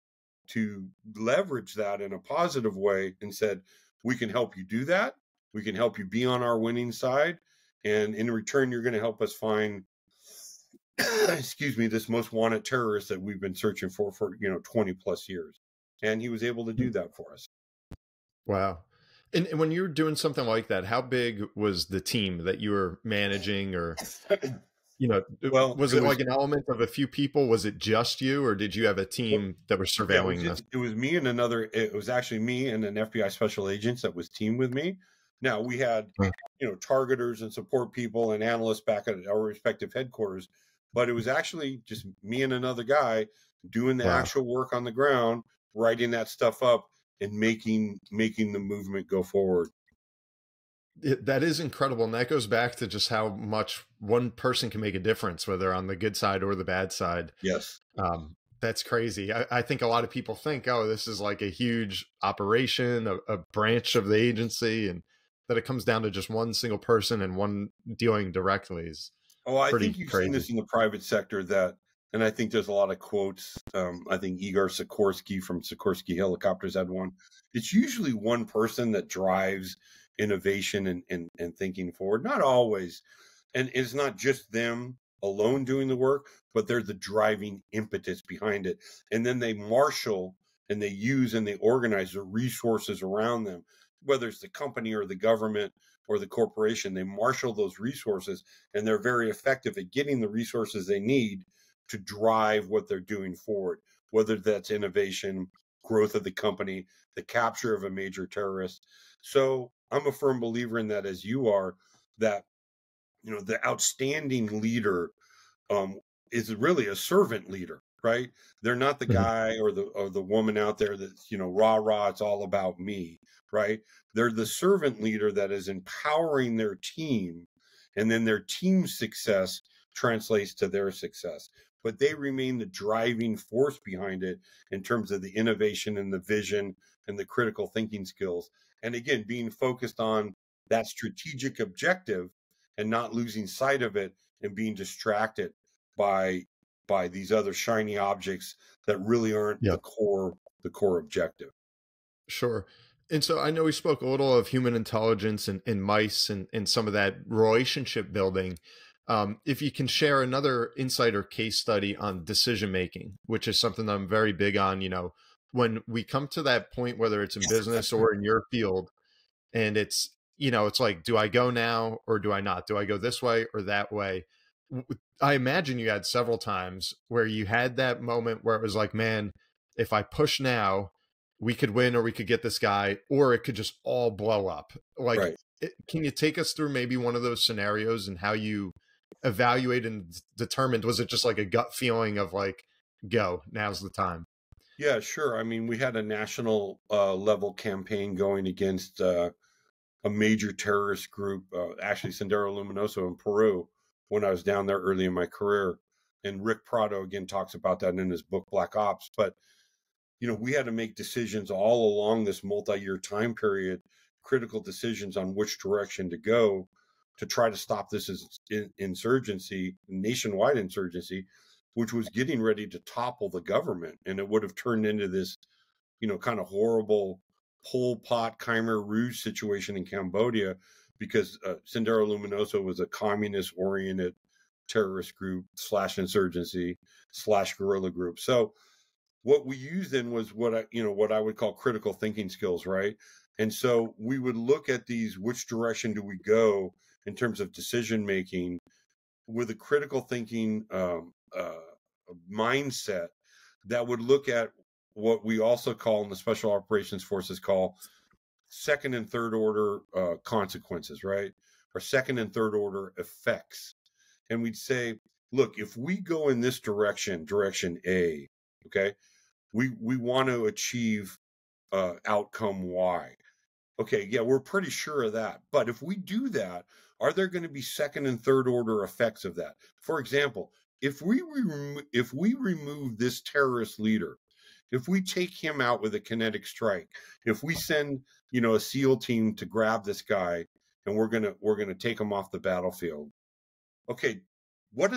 to leverage that in a positive way and said, we can help you do that. We can help you be on our winning side. And in return, you're going to help us find, this most wanted terrorist that we've been searching for 20 plus years. And he was able to do that for us.
Wow. And when you were doing something like that, how big was the team that you were managing, or, was it like an element of a few people? Was it just you, or did you have a team that was surveilling this?
It was me and it was actually me and an FBI special agent that was teamed with me. Now we had, targeters and support people and analysts back at our respective headquarters, but it was actually just me and another guy doing the
Wow.
actual work on the ground, writing that stuff up and making the movement go forward.
That is incredible. And that goes back to just how much one person can make a difference, whether on the good side or the bad side.
Yes.
That's crazy. I think a lot of people think, oh, this is like a huge operation, a branch of the agency, and that it comes down to just one single person and one dealing directly is
I
pretty
think you've
crazy.
seen this in the private sector and I think there's a lot of quotes. I think Igor Sikorsky from Sikorsky Helicopters had one. It's usually one person that drives innovation and thinking forward. Not always. And it's not just them alone doing the work, but they're the driving impetus behind it. And then they marshal and they use and they organize the resources around them, whether it's the company or the government or the corporation. They marshal those resources, and they're very effective at getting the resources they need to drive what they're doing forward, whether that's innovation, growth of the company, the capture of a major terrorist. So I'm a firm believer in that, as you are, that the outstanding leader is really a servant leader, right? They're not the guy or the woman out there that's, rah, it's all about me, right? They're the servant leader that is empowering their team, and then their team's success translates to their success. But they remain the driving force behind it in terms of the innovation and the vision and the critical thinking skills. And again, being focused on that strategic objective and not losing sight of it and being distracted by these other shiny objects that really aren't the core objective.
Sure. And so I know we spoke a little of human intelligence and mice and some of that relationship building. If you can share another insight or case study on decision making, which is something that I'm very big on, when we come to that point, whether it's in business or in your field, and it's like, do I go now or do I not? Do I go this way or that way? I imagine you had several times where you had that moment where it was like, man, if I push now, we could win, or we could get this guy, or it could just all blow up. Like,
right.
Can you take us through maybe one of those scenarios and how you evaluate and determined? Was it just like a gut feeling of like, go, now's the time?
Yeah, sure. I mean, we had a national level campaign going against a major terrorist group, actually Sendero Luminoso in Peru, when I was down there early in my career. And Rick Prado, again, talks about that in his book, Black Ops. But, we had to make decisions all along this multi-year time period, critical decisions on which direction to go to try to stop this insurgency, nationwide insurgency, which was getting ready to topple the government. And it would have turned into this, kind of horrible Pol Pot, Khmer Rouge situation in Cambodia, because Sendero Luminoso was a communist-oriented terrorist group / insurgency / guerrilla group. So what we used then was what I would call critical thinking skills, right? And so we would look at these, which direction do we go in terms of decision making, with a critical thinking mindset that would look at what we also call in the Special Operations Forces call second and third order consequences, right? Or second and third order effects. And we'd say, look, if we go in this direction A, okay, we want to achieve outcome Y. Okay, yeah, we're pretty sure of that. But if we do that, are there going to be second and third order effects of that? For example, if we remove this terrorist leader, if we take him out with a kinetic strike, if we send, a SEAL team to grab this guy and we're gonna take him off the battlefield. Okay, what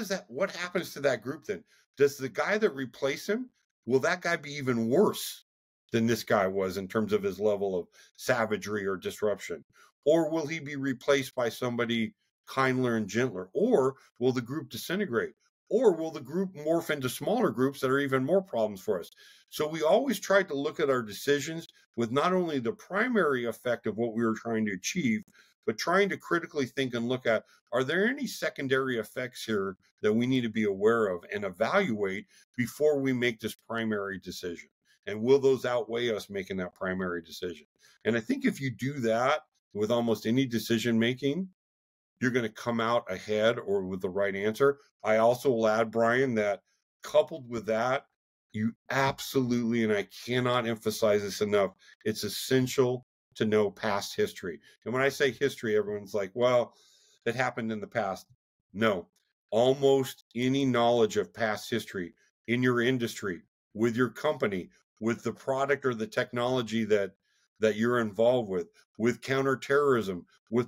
happens to that group then? Does the guy that replace him, will that guy be even worse than this guy was in terms of his level of savagery or disruption? Or will he be replaced by somebody kinder and gentler? Or will the group disintegrate? Or will the group morph into smaller groups that are even more problems for us? So we always tried to look at our decisions with not only the primary effect of what we were trying to achieve, but trying to critically think and look at, are there any secondary effects here that we need to be aware of and evaluate before we make this primary decision? And will those outweigh us making that primary decision? And I think if you do that with almost any decision making, you're going to come out ahead or with the right answer. I also will add, Brian, that coupled with that, you absolutely, and I cannot emphasize this enough, it's essential to know past history. And when I say history, everyone's like, well, it happened in the past. No, almost any knowledge of past history in your industry, with your company, with the product or the technology that you're involved with counterterrorism, with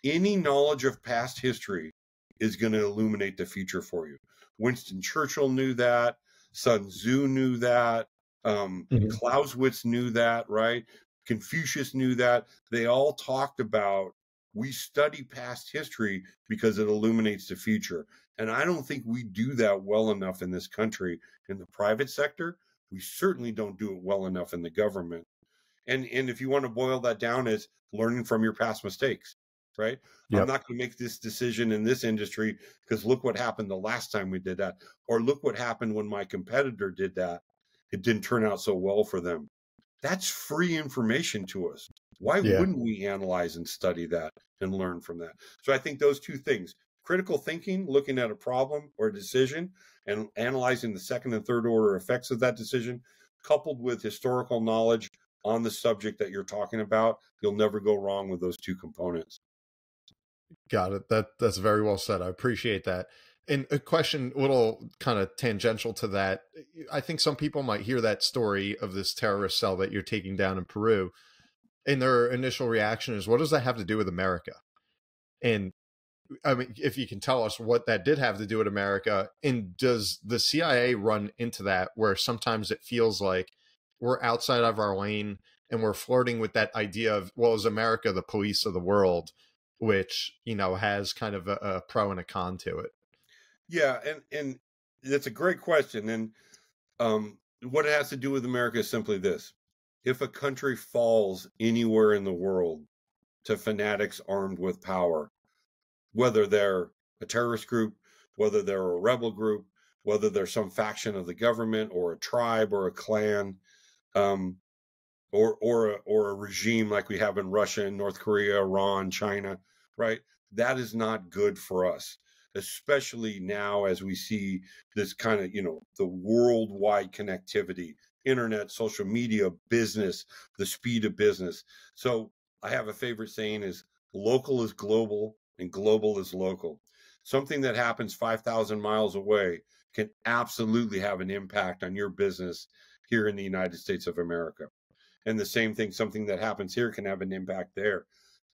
any knowledge of past history is going to illuminate the future for you. Winston Churchill knew that. Sun Tzu knew that. Clausewitz knew that, right? Confucius knew that. They all talked about, we study past history because it illuminates the future. And I don't think we do that well enough in this country. In the private sector, we certainly don't do it well enough in the government. And if you want to boil that down, as learning from your past mistakes, right? Yep. I'm not going to make this decision in this industry because look what happened the last time we did that. Or look what happened when my competitor did that. It didn't turn out so well for them. That's free information to us. Why wouldn't we analyze and study that and learn from that? So I think those two things, critical thinking, looking at a problem or a decision and analyzing the second and third order effects of that decision, coupled with historical knowledge on the subject that you're talking about, you'll never go wrong with those two components.
Got it. That's very well said. I appreciate that. And a question, a little kind of tangential to that. I think some people might hear that story of this terrorist cell that you're taking down in Peru, and their initial reaction is, what does that have to do with America? And I mean, if you can tell us what that did have to do with America, and does the CIA run into that where sometimes it feels like we're outside of our lane and we're flirting with that idea of, well, is America the police of the world, which, you know, has kind of a pro and a con to it?
Yeah, and that's a great question. And what it has to do with America is simply this. If a country falls anywhere in the world to fanatics armed with power, whether they're a terrorist group, whether they're a rebel group, whether they're some faction of the government or a tribe or a clan, or a regime like we have in Russia and North Korea, Iran, China, right? That is not good for us, especially now as we see this kind of, you know, the worldwide connectivity, internet, social media, business, the speed of business. So I have a favorite saying is local is global and global is local. Something that happens 5,000 miles away can absolutely have an impact on your business here in the United States of America. And the same thing, something that happens here can have an impact there.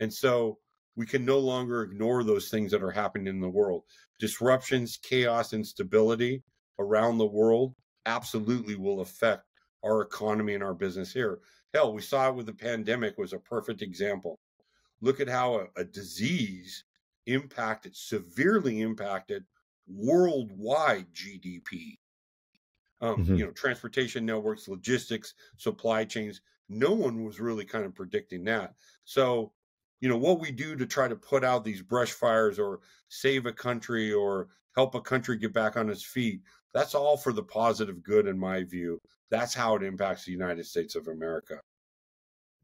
And so we can no longer ignore those things that are happening in the world. Disruptions, chaos, instability around the world absolutely will affect our economy and our business here. Hell, we saw it with the pandemic was a perfect example. Look at how a disease severely impacted worldwide GDP. You know, transportation networks, logistics, supply chains. No one was really kind of predicting that. So, you know, what we do to try to put out these brush fires or save a country or help a country get back on its feet, that's all for the positive good, in my view. That's how it impacts the United States of America.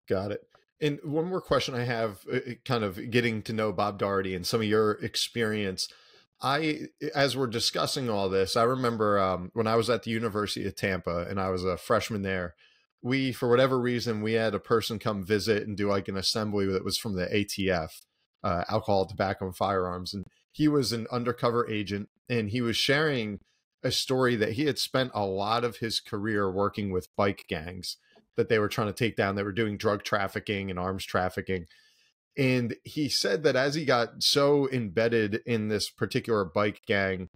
Got it. And one more question I have, kind of getting to know Bob Dougherty and some of your experience. As we're discussing all this, I remember when I was at the University of Tampa and I was a freshman there, for whatever reason, we had a person come visit and do like an assembly that was from the ATF, alcohol, tobacco, and firearms. And he was an undercover agent, and he was sharing a story that he had spent a lot of his career working with bike gangs that they were trying to take down. They were doing drug trafficking and arms trafficking. And he said that as he got so embedded in this particular bike gang,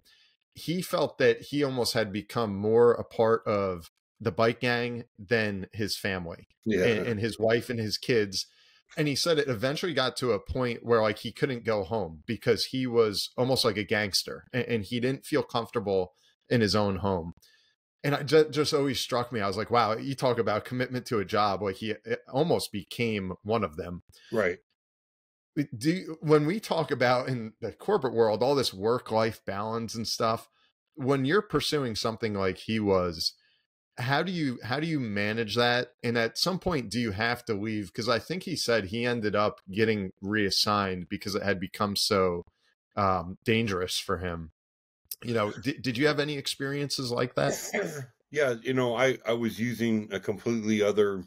he felt that he almost had become more a part of the bike gang than his family and his wife and his kids. And he said it eventually got to a point where like he couldn't go home because he was almost like a gangster and he didn't feel comfortable in his own home. And it just always struck me. I was like, wow, you talk about commitment to a job. Like he almost became one of them.
Right.
When we talk about in the corporate world, all this work-life balance and stuff, when you're pursuing something like he was, how do you manage that? And at some point, do you have to leave? Because I think he said he ended up getting reassigned because it had become so dangerous for him. Did you have any experiences like that?
Yeah, I was using a completely other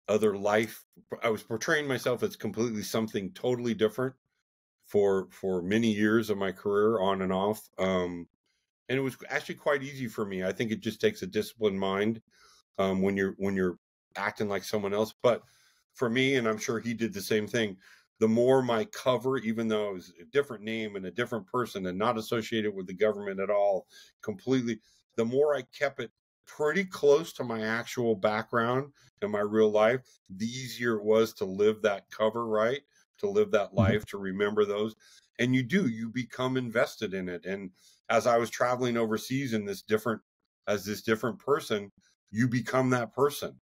life. I was portraying myself as completely something totally different for many years of my career, on and off. And it was actually quite easy for me. I think it just takes a disciplined mind when you're acting like someone else. But for me, and I'm sure he did the same thing, the more my cover, even though it was a different name and a different person and not associated with the government at all, completely, the more I kept it pretty close to my actual background and my real life, the easier it was to live that cover, right? To live that life, to remember those. And you become invested in it. And as I was traveling overseas in this different person, you become that person.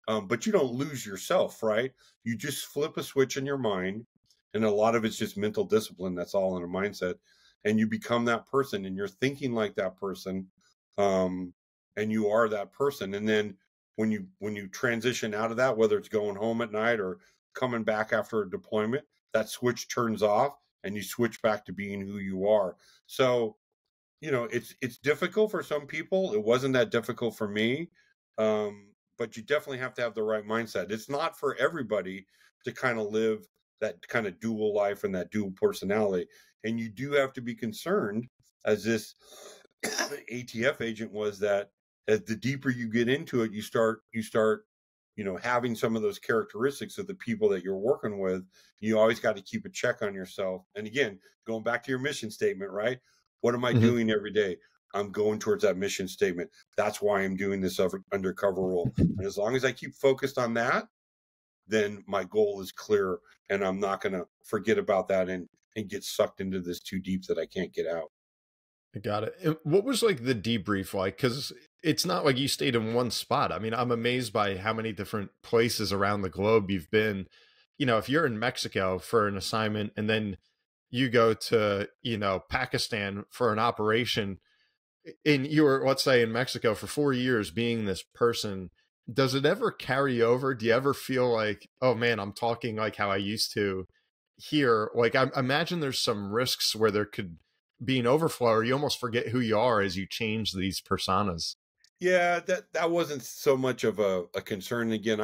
But you don't lose yourself, right? You just flip a switch in your mind, and a lot of it's just mental discipline. That's all in a mindset. And you become that person, and you're thinking like that person, and you are that person. And then when you transition out of that, whether it's going home at night or coming back after a deployment, that switch turns off, and you switch back to being who you are. So, it's difficult for some people. It wasn't that difficult for me. But you definitely have to have the right mindset. It's not for everybody to kind of live that kind of dual life and that dual personality. And you do have to be concerned, as this ATF agent was, that as the deeper you get into it, you start, having some of those characteristics of the people that you're working with. You always got to keep a check on yourself. And again, going back to your mission statement, right? What am I doing every day? I'm going towards that mission statement. That's why I'm doing this undercover role. And as long as I keep focused on that, then my goal is clear, and I'm not going to forget about that and get sucked into this too deep that I can't get out.
I got it. And what was like the debrief like? Because it's not like you stayed in one spot. I mean, I'm amazed by how many different places around the globe you've been. If you're in Mexico for an assignment and then you go to, Pakistan for an operation, and you were, let's say, in Mexico for 4 years being this person, does it ever carry over? Do you ever feel like, oh man, I'm talking like how I used to here? Like, I imagine there's some risks where there could be an overflow, or you almost forget who you are as you change these personas.
Yeah, that wasn't so much of a concern. Again,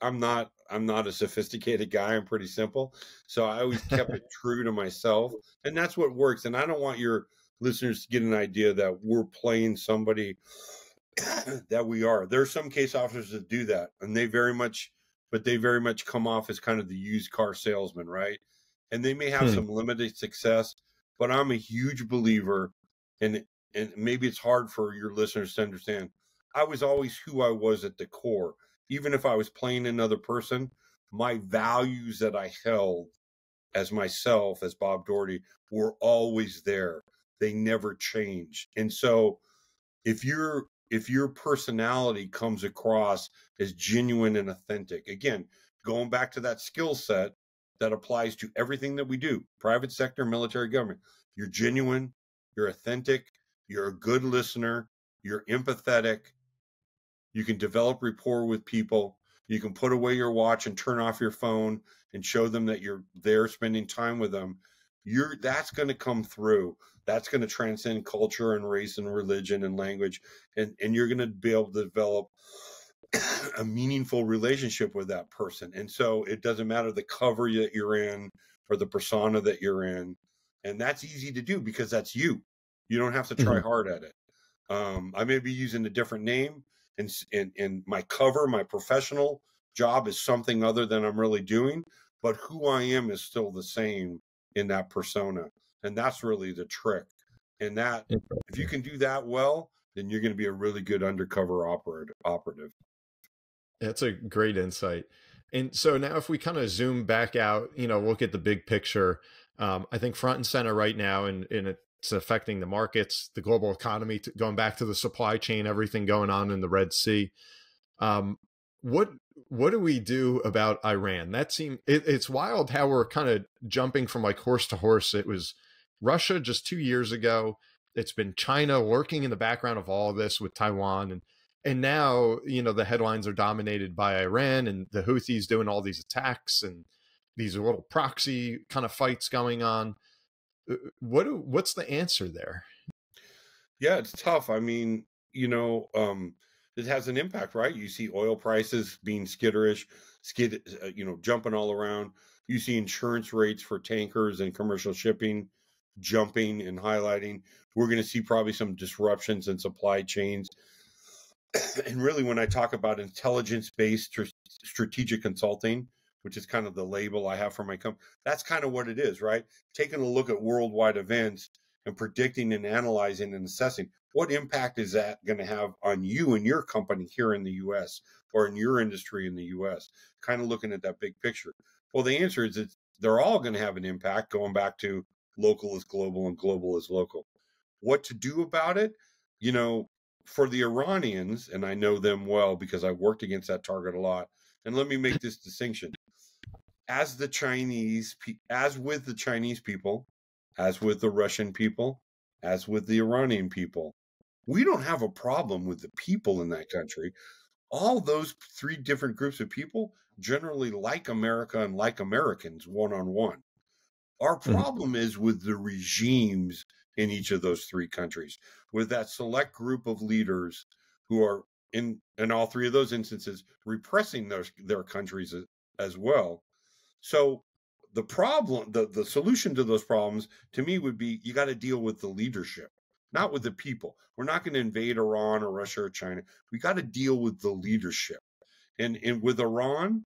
I'm not a sophisticated guy. I'm pretty simple. So I always kept it true to myself. And that's what works. And I don't want your listeners to get an idea that we're playing somebody that we are. There are some case officers that do that, and they very much come off as kind of the used car salesman, right? And they may have some limited success, but I'm a huge believer, and maybe it's hard for your listeners to understand. I was always who I was at the core. Even if I was playing another person, my values that I held as myself, as Bob Dougherty, were always there. They never changed. And so if your personality comes across as genuine and authentic, again, going back to that skill set that applies to everything that we do, private sector, military, government, you're genuine, you're authentic, you're a good listener, you're empathetic, you can develop rapport with people, you can put away your watch and turn off your phone and show them that you're there spending time with them. That's going to come through. That's going to transcend culture and race and religion and language. And you're going to be able to develop a meaningful relationship with that person. And so it doesn't matter the cover that you're in or the persona that you're in. And that's easy to do because that's you. You don't have to try hard at it. I may be using a different name, and my cover, my professional job is something other than I'm really doing, but who I am is still the same in that persona. And that's really the trick. And that, if you can do that well, then you're going to be a really good undercover operative.
That's a great insight. And so now if we kind of zoom back out, look at the big picture, I think front and center right now, and it's affecting the markets, the global economy, going back to the supply chain, everything going on in the Red Sea. What do we do about Iran? It's wild how we're kind of jumping from like horse to horse. It was Russia just 2 years ago. it's been China lurking in the background of all of this with Taiwan. And now, the headlines are dominated by Iran and the Houthis doing all these attacks and these little proxy kind of fights going on. What's the answer there?
Yeah, it's tough. I mean, it has an impact, right? You see oil prices being skitterish, jumping all around. You see insurance rates for tankers and commercial shipping jumping and highlighting. We're going to see probably some disruptions in supply chains. And really, when I talk about intelligence-based strategic consulting, which is kind of the label I have for my company, that's kind of what it is, right? Taking a look at worldwide events and predicting and analyzing and assessing what impact is that going to have on you and your company here in the U.S. or in your industry in the U.S., kind of looking at that big picture. Well, the answer is they're all going to have an impact, going back to local is global and global is local. What to do about it? For the Iranians, and I know them well because I worked against that target a lot, and let me make this distinction. As with the Chinese people, as with the Russian people, as with the Iranian people, we don't have a problem with the people in that country. All those three different groups of people generally like America and like Americans one-on-one. Our problem is with the regimes in each of those three countries, with that select group of leaders who are in all three of those instances repressing their countries as well. So the problem, the solution to those problems, to me, would be you got to deal with the leadership, not with the people. We're not going to invade Iran or Russia or China. We got to deal with the leadership. And with Iran,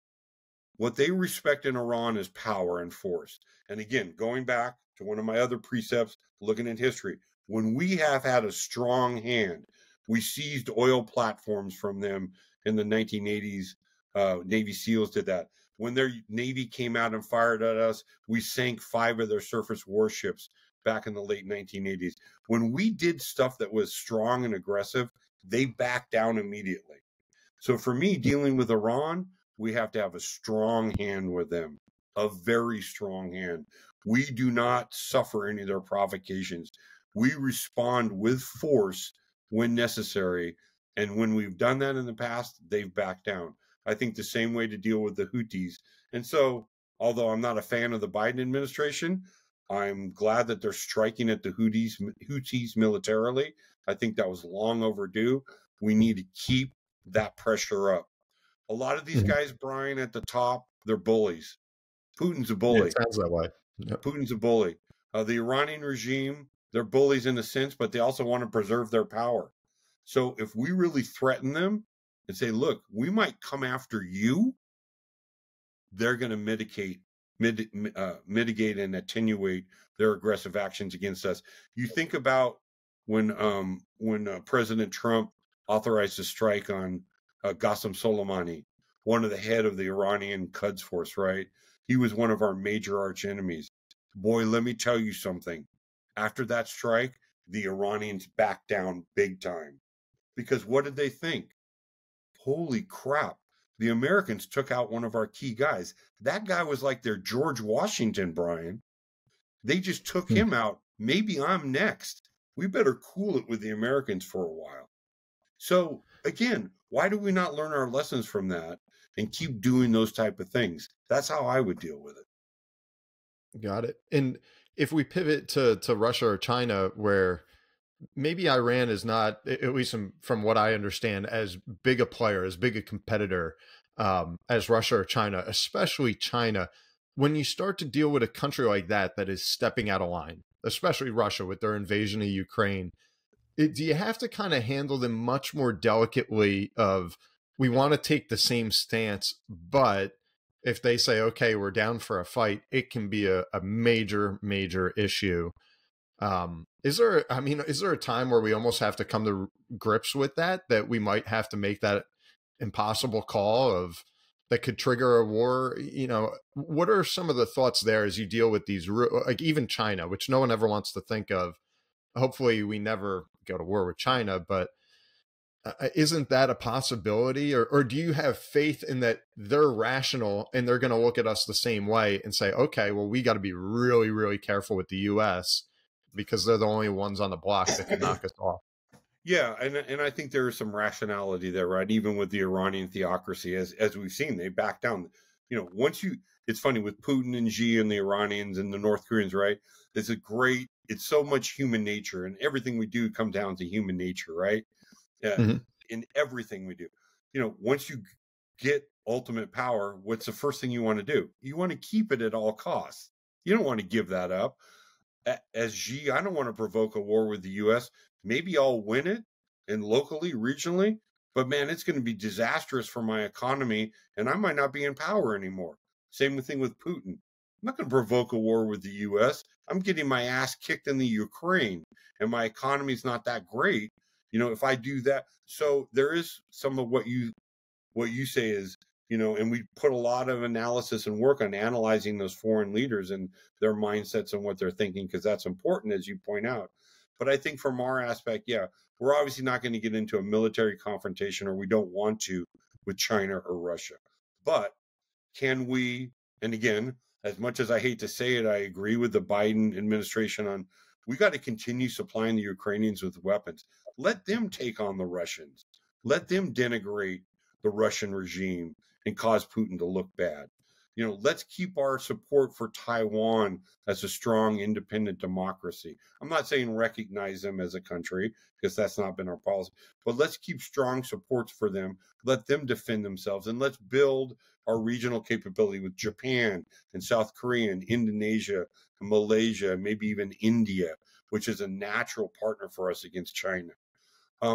what they respect in Iran is power and force. And again, going back to one of my other precepts, looking at history, when we have had a strong hand, we seized oil platforms from them in the 1980s. Navy SEALs did that. When their Navy came out and fired at us, we sank 5 of their surface warships back in the late 1980s. When we did stuff that was strong and aggressive, they backed down immediately. So for me, dealing with Iran, we have to have a strong hand with them, a very strong hand. We do not suffer any of their provocations. We respond with force when necessary. And when we've done that in the past, they've backed down. I think the same way to deal with the Houthis. And so, although I'm not a fan of the Biden administration, I'm glad that they're striking at the Houthis militarily. I think that was long overdue. We need to keep that pressure up. A lot of these guys, Brian, at the top, they're bullies. Putin's a bully.
It sounds that way. Yep.
Putin's a bully. The Iranian regime, they're bullies in a sense, but they also want to preserve their power. So if we really threaten them and say, look, we might come after you, they're going to mitigate and attenuate their aggressive actions against us. You think about when President Trump authorized a strike on Qasem Soleimani, one of the head of the Iranian Quds Force, right? He was one of our major arch enemies. Boy, let me tell you something. After that strike, the Iranians backed down big time. Because what did they think? Holy crap. The Americans took out one of our key guys. That guy was like their George Washington, Brian. They just took him out. Maybe I'm next. We better cool it with the Americans for a while. So, again, why do we not learn our lessons from that and keep doing those type of things? That's how I would deal with it.
Got it. And if we pivot to Russia or China, where maybe Iran is not, at least from what I understand, as big a player, as big a competitor as Russia or China, especially China, when you start to deal with a country like that is stepping out of line, especially Russia with their invasion of Ukraine, do you have to kind of handle them much more delicately of, we want to take the same stance, but if they say, okay, we're down for a fight, it can be a major, major issue. Is there a time where we almost have to come to grips with that we might have to make that impossible call of that could trigger a war? What are some of the thoughts there as you deal with these, like even China, which no one ever wants to think of? Hopefully we never go to war with China, but isn't that a possibility? Or do you have faith in that they're rational and they're going to look at us the same way and say, okay, well, we got to be really, really careful with the U.S. because they're the only ones on the block that can knock us off.
Yeah, and I think there is some rationality there, right? Even with the Iranian theocracy, as we've seen, they back down. You know, it's funny with Putin and Xi and the Iranians and the North Koreans, right? It's so much human nature, and everything we do comes down to human nature, right? Yeah, in everything we do. You know, once you get ultimate power, what's the first thing you want to do? You want to keep it at all costs. You don't want to give that up. As Xi, I don't want to provoke a war with the U.S. Maybe I'll win it, and locally, regionally, but man, it's going to be disastrous for my economy, and I might not be in power anymore. Same thing with Putin. I'm not going to provoke a war with the U.S. I'm getting my ass kicked in the Ukraine, and my economy's not that great. You know, if I do that, so there is some of what you say is, you know, and we put a lot of analysis and work on analyzing those foreign leaders and their mindsets and what they're thinking, because that's important, as you point out. But I think from our aspect, yeah, we're obviously not going to get into a military confrontation, or we don't want to, with China or Russia. But can we, and again, as much as I hate to say it, I agree with the Biden administration on, we got to continue supplying the Ukrainians with weapons. Let them take on the Russians. Let them denigrate the Russian regime and cause Putin to look bad. You know, let's keep our support for Taiwan as a strong, independent democracy. I'm not saying recognize them as a country, because that's not been our policy, but let's keep strong supports for them. Let them defend themselves, and let's build our regional capability with Japan and South Korea and Indonesia and Malaysia, and maybe even India, which is a natural partner for us against China.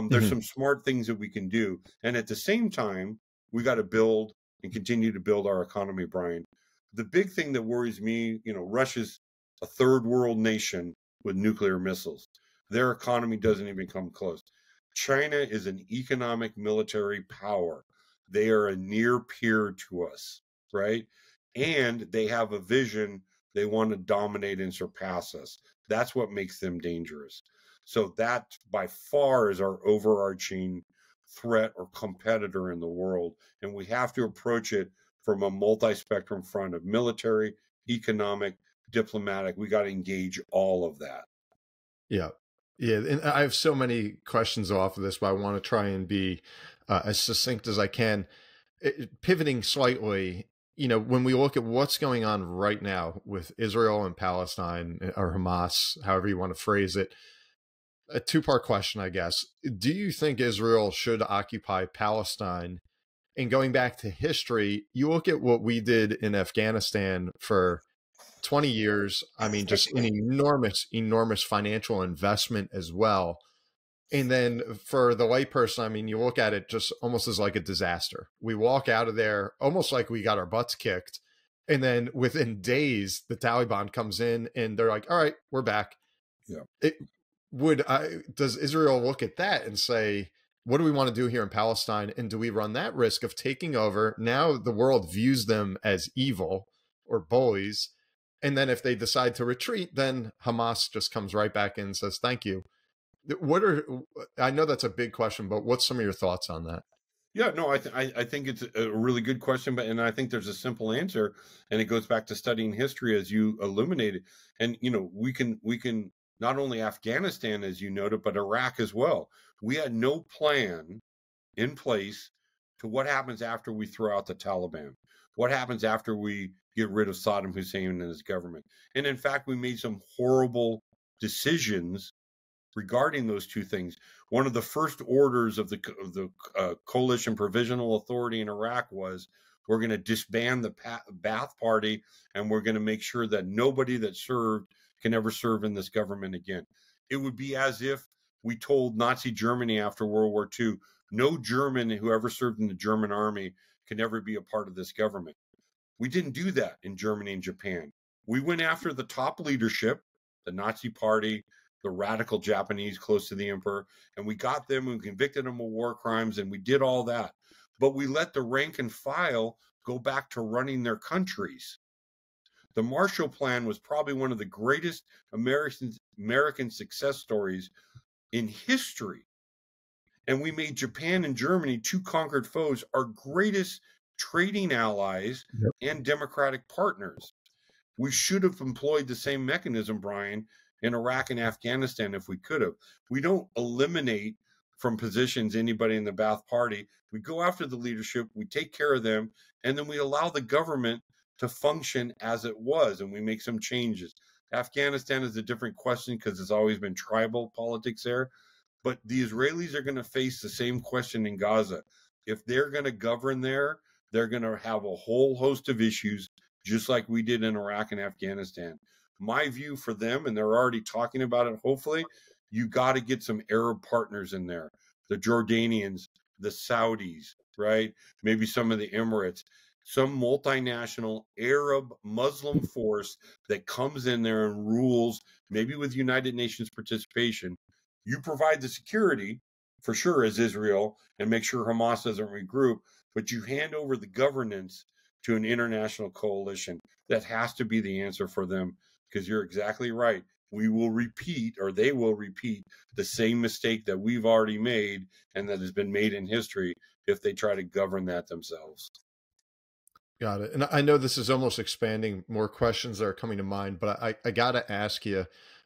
There's some smart things that we can do. And at the same time, we got to build and continue to build our economy, Brian. The big thing that worries me, you know, Russia's a third world nation with nuclear missiles. Their economy doesn't even come close. China is an economic military power. They are a near peer to us, right? And they have a vision. They want to dominate and surpass us. That's what makes them dangerous. So that by far is our overarching threat or competitor in the world. And we have to approach it from a multi-spectrum front of military, economic, diplomatic. We got to engage all of that.
Yeah. Yeah. And I have so many questions off of this, but I want to try and be as succinct as I can. Pivoting slightly, you know, when we look at what's going on right now with Israel and Palestine, or Hamas, however you want to phrase it, a two-part question, I guess. Do you think Israel should occupy Palestine? And going back to history, you look at what we did in Afghanistan for 20 years. I mean, just an enormous financial investment as well. And then for the layperson, I mean, you look at it just almost as like a disaster. We walk out of there almost like we got our butts kicked. And then within days, the Taliban comes in and they're like, all right, we're back. Yeah. Does Israel look at that and say, what do we want to do here in Palestine? And do we run that risk of taking over? Now the world views them as evil or bullies. And then if they decide to retreat, then Hamas just comes right back in and says, thank you. I know that's a big question, but what's some of your thoughts on that?
Yeah, no, I think it's a really good question, and I think there's a simple answer, and it goes back to studying history, as you illuminated. And you know, we can not only Afghanistan, as you noted, but Iraq as well. We had no plan in place to what happens after we throw out the Taliban, what happens after we get rid of Saddam Hussein and his government. And in fact, we made some horrible decisions regarding those two things. One of the first orders of the Coalition Provisional Authority in Iraq was, we're going to disband the Ba'ath Party, and we're going to make sure that nobody that served can ever serve in this government again. It would be as if we told Nazi Germany after World War II, no German who ever served in the German army can ever be a part of this government. We didn't do that in Germany and Japan. We went after the top leadership, the Nazi Party, the radical Japanese close to the emperor, and we got them and convicted them of war crimes, and we did all that. But we let the rank and file go back to running their countries. The Marshall Plan was probably one of the greatest American success stories in history. And we made Japan and Germany, two conquered foes, our greatest trading allies and democratic partners. We should have employed the same mechanism, Brian, in Iraq and Afghanistan if we could have. We don't eliminate from positions anybody in the Ba'ath Party. We go after the leadership, we take care of them, and then we allow the government to function as it was, and we make some changes. Afghanistan is a different question because it's always been tribal politics there. But the Israelis are going to face the same question in Gaza. If they're going to govern there, they're going to have a whole host of issues, just like we did in Iraq and Afghanistan. My view for them, and they're already talking about it, hopefully, you got to get some Arab partners in there. The Jordanians, the Saudis, right? Maybe some of the Emirates, some multinational Arab Muslim force that comes in there and rules, maybe with United Nations participation. You provide the security, for sure, as Israel, and make sure Hamas doesn't regroup, but you hand over the governance to an international coalition. That has to be the answer for them, because you're exactly right. We will repeat, or they will repeat, the same mistake that we've already made and that has been made in history if they try to govern that themselves.
Got it. And I know this is almost expanding more questions that are coming to mind, but I got to ask you,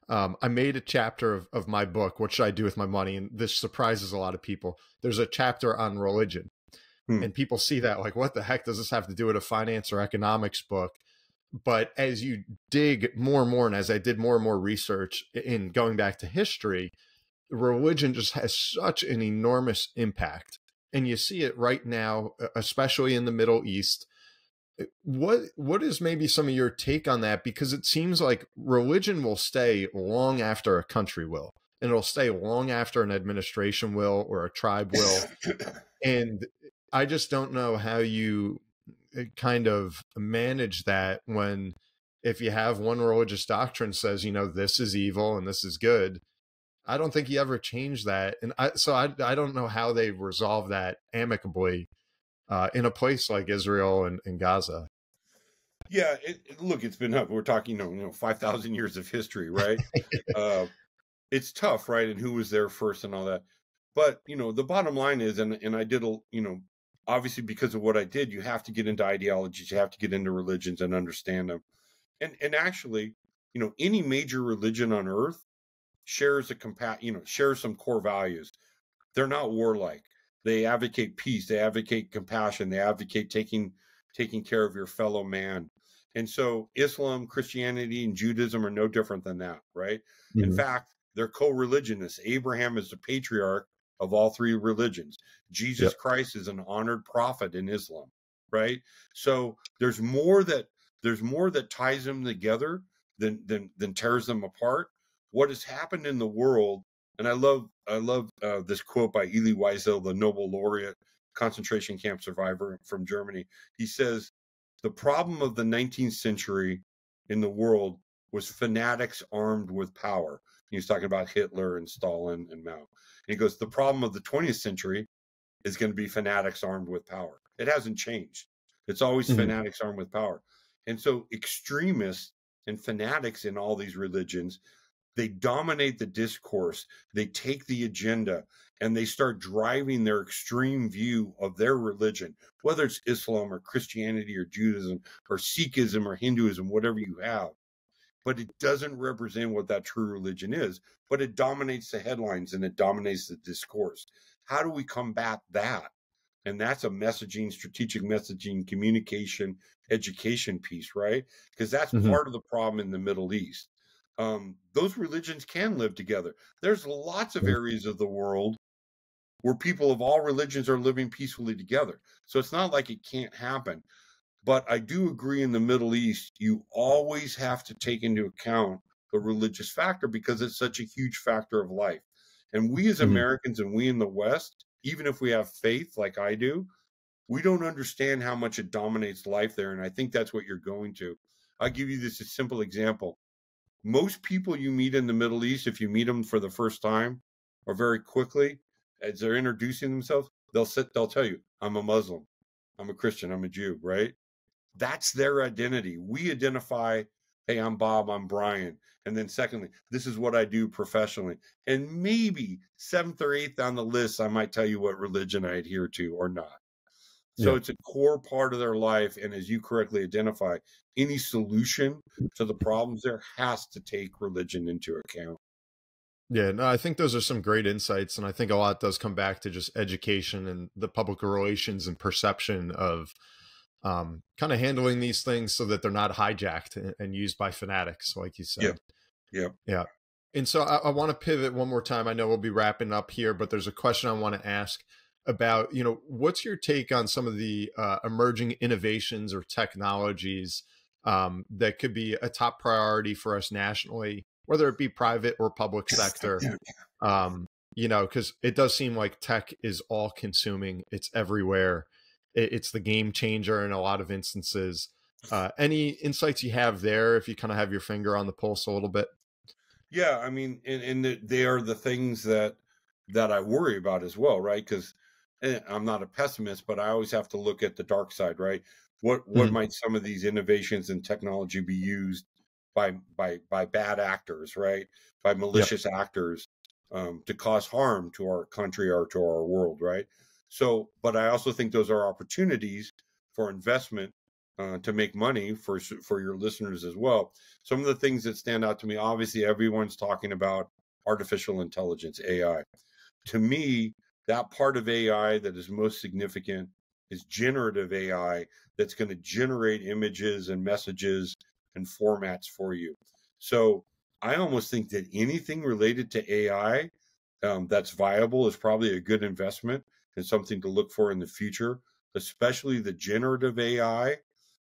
I made a chapter of my book, What Should I Do With My Money? And this surprises a lot of people. There's a chapter on religion. And people see that like, what the heck does this have to do with a finance or economics book? But as you dig more and more, and as I did more and more research in going back to history, religion just has such an enormous impact. And you see it right now, especially in the Middle East. What is maybe some of your take on that? Because it seems like religion will stay long after a country will, and it'll stay long after an administration will or a tribe will. And I just don't know how you kind of manage that when, if you have one religious doctrine says, you know, this is evil and this is good. I don't think you ever change that. And I don't know how they resolve that amicably in a place like Israel and Gaza.
Yeah, look, it's been up. We're talking, 5,000 years of history, right? It's tough, right? And who was there first and all that. But, the bottom line is, and I did, obviously because of what I did, you have to get into ideologies, you have to get into religions and understand them. And actually, any major religion on earth shares shares some core values. They're not warlike. They advocate peace. They advocate compassion. They advocate taking care of your fellow man. And so Islam, Christianity, and Judaism are no different than that, right? Mm-hmm. In fact, they're co-religionists. Abraham is the patriarch of all three religions. Jesus Christ is an honored prophet in Islam, right? So there's more that ties them together than tears them apart. What has happened in the world, and I love this quote by Elie Wiesel, the Nobel laureate, concentration camp survivor from Germany. He says, the problem of the 19th century in the world was fanatics armed with power. He was talking about Hitler and Stalin and Mao. And he goes, the problem of the 20th century is going to be fanatics armed with power. It hasn't changed. It's always fanatics armed with power. And so extremists and fanatics in all these religions, they dominate the discourse, they take the agenda, and they start driving their extreme view of their religion, whether it's Islam or Christianity or Judaism or Sikhism or Hinduism, whatever you have. But it doesn't represent what that true religion is, but it dominates the headlines and it dominates the discourse. How do we combat that? And that's a messaging, strategic messaging, communication, education piece, right? Because that's part of the problem in the Middle East. Those religions can live together. There's lots of areas of the world where people of all religions are living peacefully together. So it's not like it can't happen. But I do agree in the Middle East, you always have to take into account the religious factor because it's such a huge factor of life. And we as Americans and we in the West, even if we have faith like I do, we don't understand how much it dominates life there. And I think that's what you're going to. I'll give you this a simple example. Most people you meet in the Middle East, if you meet them for the first time or very quickly, as they're introducing themselves, they'll tell you, I'm a Muslim, I'm a Christian, I'm a Jew, right? That's their identity. We identify, hey, I'm Bob, I'm Brian. And then secondly, this is what I do professionally. And maybe seventh or eighth on the list, I might tell you what religion I adhere to or not. So
Yeah.
it's a core part of their life. And as you correctly identify, any solution to the problems there has to take religion into account.
Yeah, no, I think those are some great insights. And I think a lot does come back to just education and the public relations and perception of kind of handling these things so that they're not hijacked and used by fanatics, like you said.
Yeah.
Yeah. And so I want to pivot one more time. I know we'll be wrapping up here, but there's a question I want to ask about, what's your take on some of the emerging innovations or technologies that could be a top priority for us nationally, whether it be private or public sector? Because it does seem like tech is all consuming. It's everywhere. It's the game changer in a lot of instances. Any insights you have there, if you kind of have your finger on the pulse a little bit?
Yeah, I mean, and they are the things that I worry about as well, right? Because I'm not a pessimist, but I always have to look at the dark side, right? What might some of these innovations in technology be used by bad actors, right? By malicious actors to cause harm to our country or to our world, right? So, but I also think those are opportunities for investment to make money for your listeners as well. Some of the things that stand out to me, obviously, everyone's talking about artificial intelligence, AI. To me, that part of AI that is most significant is generative AI that's going to generate images and messages and formats for you. So I almost think that anything related to AI that's viable is probably a good investment and something to look for in the future, especially the generative AI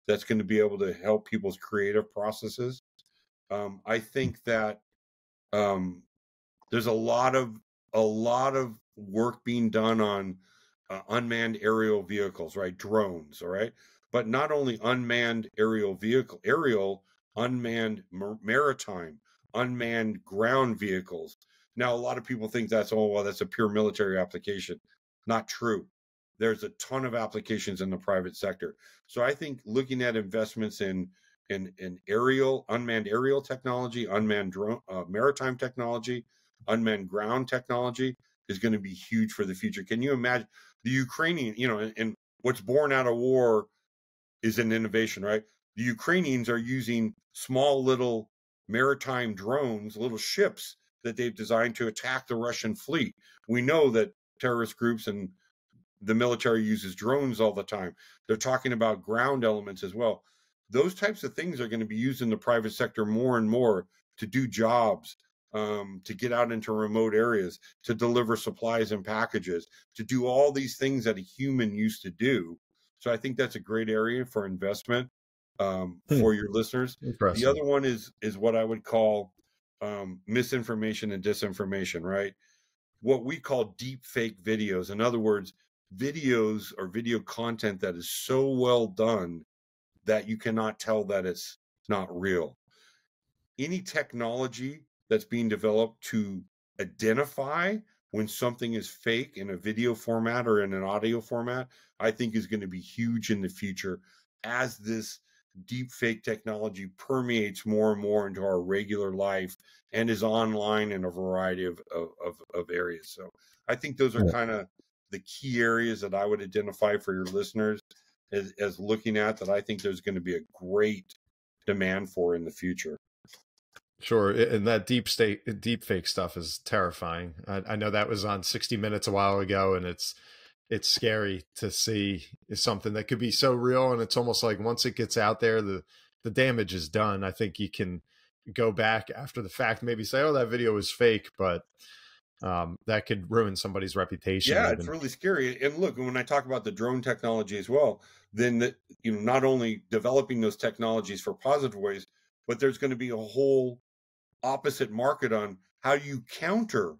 that's going to be able to help people's creative processes. I think that there's a lot of work being done on unmanned aerial vehicles, right? Drones, all right? But not only unmanned unmanned maritime, unmanned ground vehicles. Now, a lot of people think that's a pure military application. Not true. There's a ton of applications in the private sector. So I think looking at investments in unmanned aerial technology, unmanned drone, maritime technology, unmanned ground technology is going to be huge for the future. Can you imagine the Ukrainian, and what's born out of war is an innovation, right? The Ukrainians are using small little maritime drones, little ships that they've designed to attack the Russian fleet. We know that terrorist groups and the military uses drones all the time. They're talking about ground elements as well. Those types of things are going to be used in the private sector more and more to do jobs, to get out into remote areas, to deliver supplies and packages, to do all these things that a human used to do. So I think that's a great area for investment for your listeners.
Impressive.
The other one is what I would call misinformation and disinformation, right? What we call deep fake videos. In other words, videos or video content that is so well done that you cannot tell that it's not real. Any technology that's being developed to identify when something is fake in a video format or in an audio format, I think is going to be huge in the future as this deep fake technology permeates more and more into our regular life and is online in a variety of areas. So I think those are kind of the key areas that I would identify for your listeners as looking at that I think there's going to be a great demand for in the future.
Sure. And that deep fake stuff is terrifying. I know that was on 60 Minutes a while ago, and it's scary to see something that could be so real. And it's almost like once it gets out there, the damage is done. I think you can go back after the fact, maybe say, oh, that video was fake, but that could ruin somebody's reputation.
Yeah, it's really scary. And look, when I talk about the drone technology as well, then not only developing those technologies for positive ways, but there's going to be a whole opposite market on how you counter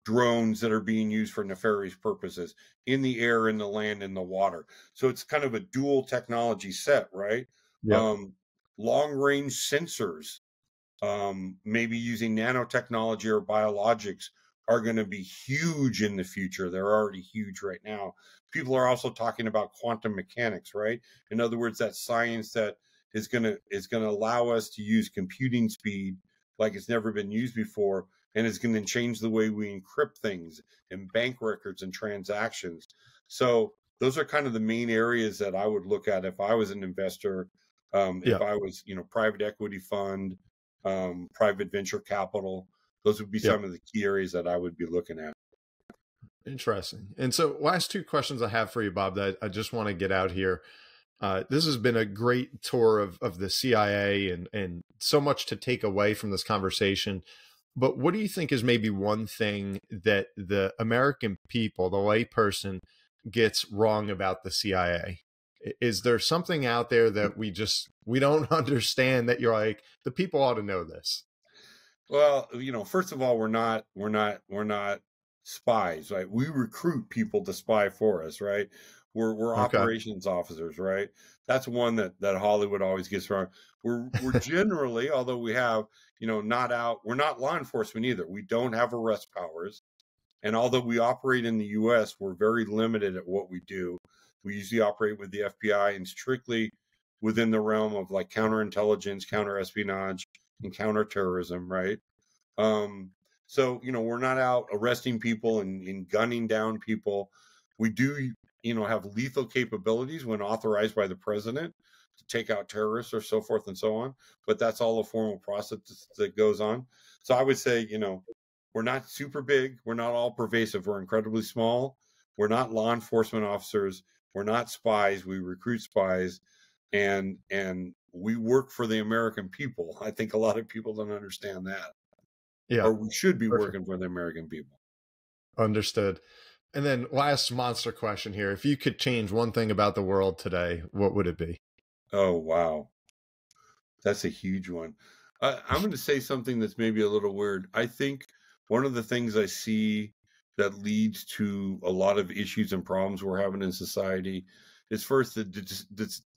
drones that are being used for nefarious purposes in the air, in the land, in the water. So it's kind of a dual technology set, right?
Yeah.
Long range sensors, maybe using nanotechnology or biologics, are going to be huge in the future. They're already huge right now. People are also talking about quantum mechanics, right? In other words, that science that is going to allow us to use computing speed like it's never been used before, and it's going to change the way we encrypt things and bank records and transactions. So those are kind of the main areas that I would look at if I was an investor, if I was, private equity fund, private venture capital. Those would be some of the key areas that I would be looking at.
Interesting. And so last two questions I have for you, Bob, that I just want to get out here. This has been a great tour of the CIA and so much to take away from this conversation. But what do you think is maybe one thing that the American people, the layperson, gets wrong about the CIA? Is there something out there that we don't understand that you're like, the people ought to know this?
Well, first of all, we're not spies, right? We recruit people to spy for us, right? We're operations officers, right? That's one that Hollywood always gets wrong. We're generally, although we have, we're not law enforcement either. We don't have arrest powers. And although we operate in the US, we're very limited at what we do. We usually operate with the FBI and strictly within the realm of like counterintelligence, counterespionage, and counterterrorism, right? So, we're not out arresting people and gunning down people. We do, have lethal capabilities when authorized by the president to take out terrorists or so forth and so on. But that's all a formal process that goes on. So I would say, we're not super big. We're not all pervasive. We're incredibly small. We're not law enforcement officers. We're not spies. We recruit spies, and we work for the American people. I think a lot of people don't understand that.
Yeah.
Or we should be working for the American people.
Understood. And then last monster question here. If you could change one thing about the world today, what would it be?
Oh, wow. That's a huge one. I'm going to say something that's maybe a little weird. I think one of the things I see that leads to a lot of issues and problems we're having in society is first the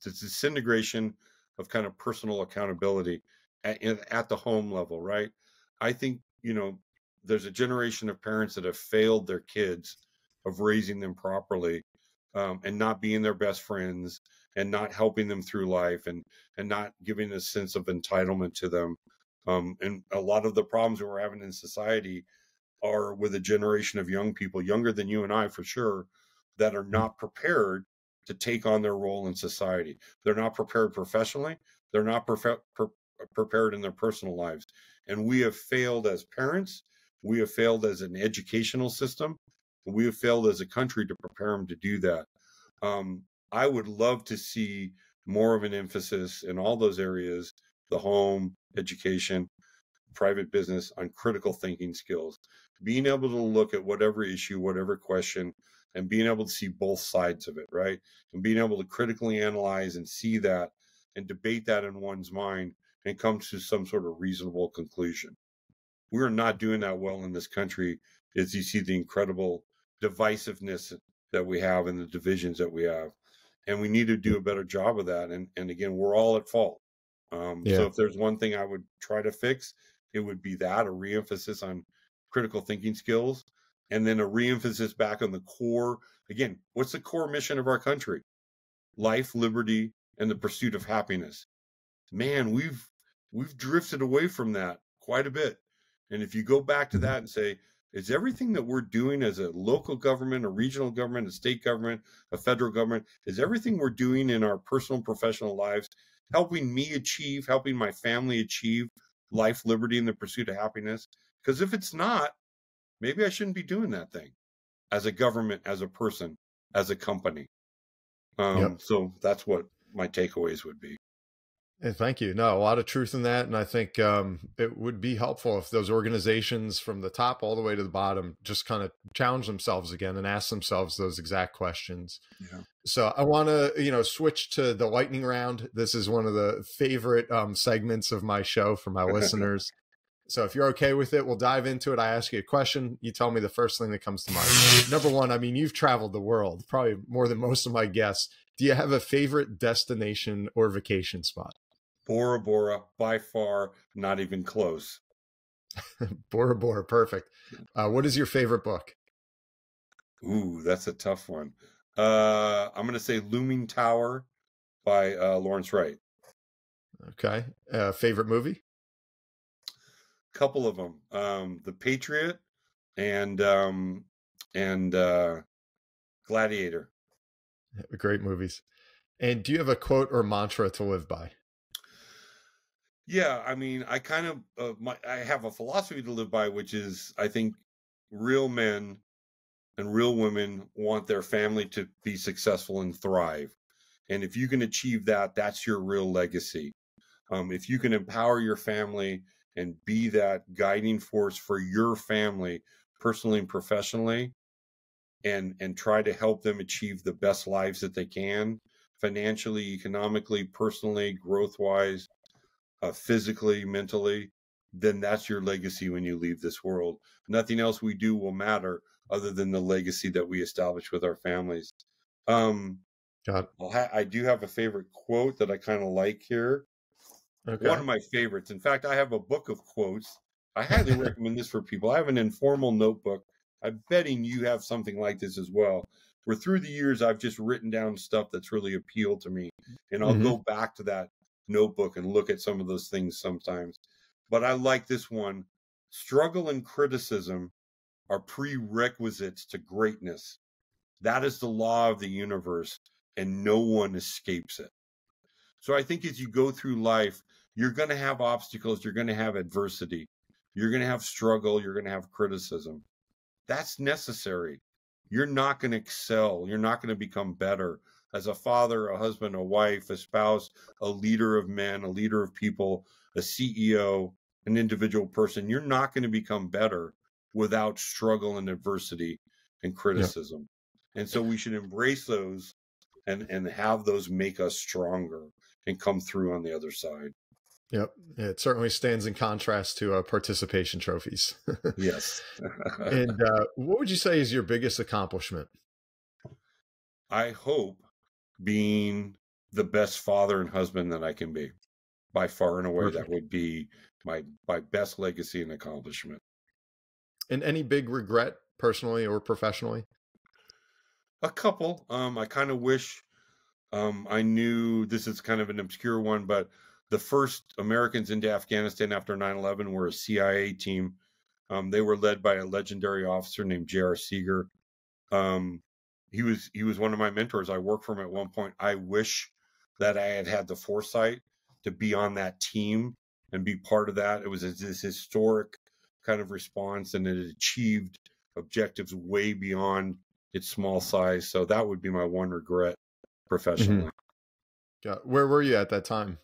disintegration of kind of personal accountability at the home level, right? I think, there's a generation of parents that have failed their kids of raising them properly, and not being their best friends and not helping them through life and not giving a sense of entitlement to them. And a lot of the problems that we're having in society are with a generation of young people, younger than you and I for sure, that are not prepared to take on their role in society. They're not prepared professionally. They're not prepared in their personal lives. And we have failed as parents. We have failed as an educational system. And we have failed as a country to prepare them to do that. I would love to see more of an emphasis in all those areas, the home, education, private business, on critical thinking skills, being able to look at whatever issue, whatever question, and being able to see both sides of it, right? And being able to critically analyze and see that and debate that in one's mind and come to some sort of reasonable conclusion. We're not doing that well in this country, as you see the incredible divisiveness that we have and the divisions that we have. And we need to do a better job of that. And again, we're all at fault. So if there's one thing I would try to fix, it would be that, a reemphasis on critical thinking skills, and then a reemphasis back on the core. Again, what's the core mission of our country? Life, liberty, and the pursuit of happiness. Man, we've drifted away from that quite a bit. And if you go back to that and say, is everything that we're doing as a local government, a regional government, a state government, a federal government, is everything we're doing in our personal and professional lives helping me achieve, helping my family achieve life, liberty, and the pursuit of happiness? Because if it's not, maybe I shouldn't be doing that thing as a government, as a person, as a company. So that's what my takeaways would be.
And thank you. No, a lot of truth in that. And I think it would be helpful if those organizations from the top all the way to the bottom just kind of challenge themselves again and ask themselves those exact questions. Yeah. So I want to, switch to the lightning round. This is one of the favorite segments of my show for my listeners. So if you're okay with it, we'll dive into it. I ask you a question. You tell me the first thing that comes to mind. Number one, I mean, you've traveled the world, probably more than most of my guests. Do you have a favorite destination or vacation spot?
Bora Bora, by far, not even close.
Bora Bora, perfect. What is your favorite book?
Ooh, that's a tough one. I'm going to say Looming Tower by Lawrence Wright.
Okay. Favorite movie?
Couple of them. The Patriot and Gladiator.
Great movies. And do you have a quote or mantra to live by?
Yeah, I mean, I kind of I have a philosophy to live by, which is I think real men and real women want their family to be successful and thrive. And if you can achieve that, that's your real legacy. If you can empower your family and be that guiding force for your family, personally and professionally, and try to help them achieve the best lives that they can, financially, economically, personally, growth-wise, physically, mentally, then that's your legacy when you leave this world. Nothing else we do will matter other than the legacy that we establish with our families. I do have a favorite quote that I kind of like here. Okay. One of my favorites. In fact, I have a book of quotes. I highly recommend this for people. I have an informal notebook. I'm betting you have something like this as well, where through the years, I've just written down stuff that's really appealed to me. And I'll go back to that notebook and look at some of those things sometimes. But I like this one. Struggle and criticism are prerequisites to greatness. That is the law of the universe, and no one escapes it. So I think as you go through life, you're going to have obstacles, you're going to have adversity, you're going to have struggle, you're going to have criticism. That's necessary. You're not going to excel. You're not going to become better as a father, a husband, a wife, a spouse, a leader of men, a leader of people, a CEO, an individual person. You're not going to become better without struggle and adversity and criticism. Yeah. And so we should embrace those and have those make us stronger and come through on the other side.
Yep. It certainly stands in contrast to participation trophies.
Yes.
And what would you say is your biggest accomplishment?
I hope being the best father and husband that I can be. By far and away, Perfect. That would be my best legacy and accomplishment.
And any big regret, personally or professionally?
A couple. I kind of wish I knew, this is kind of an obscure one, but the first Americans into Afghanistan after 9/11 were a CIA team. They were led by a legendary officer named J.R. Seeger. He was one of my mentors. I worked for him at one point. I wish that I had the foresight to be on that team and be part of that. It was this historic kind of response, and it achieved objectives way beyond its small size. So that would be my one regret professionally.
Where were you at that time?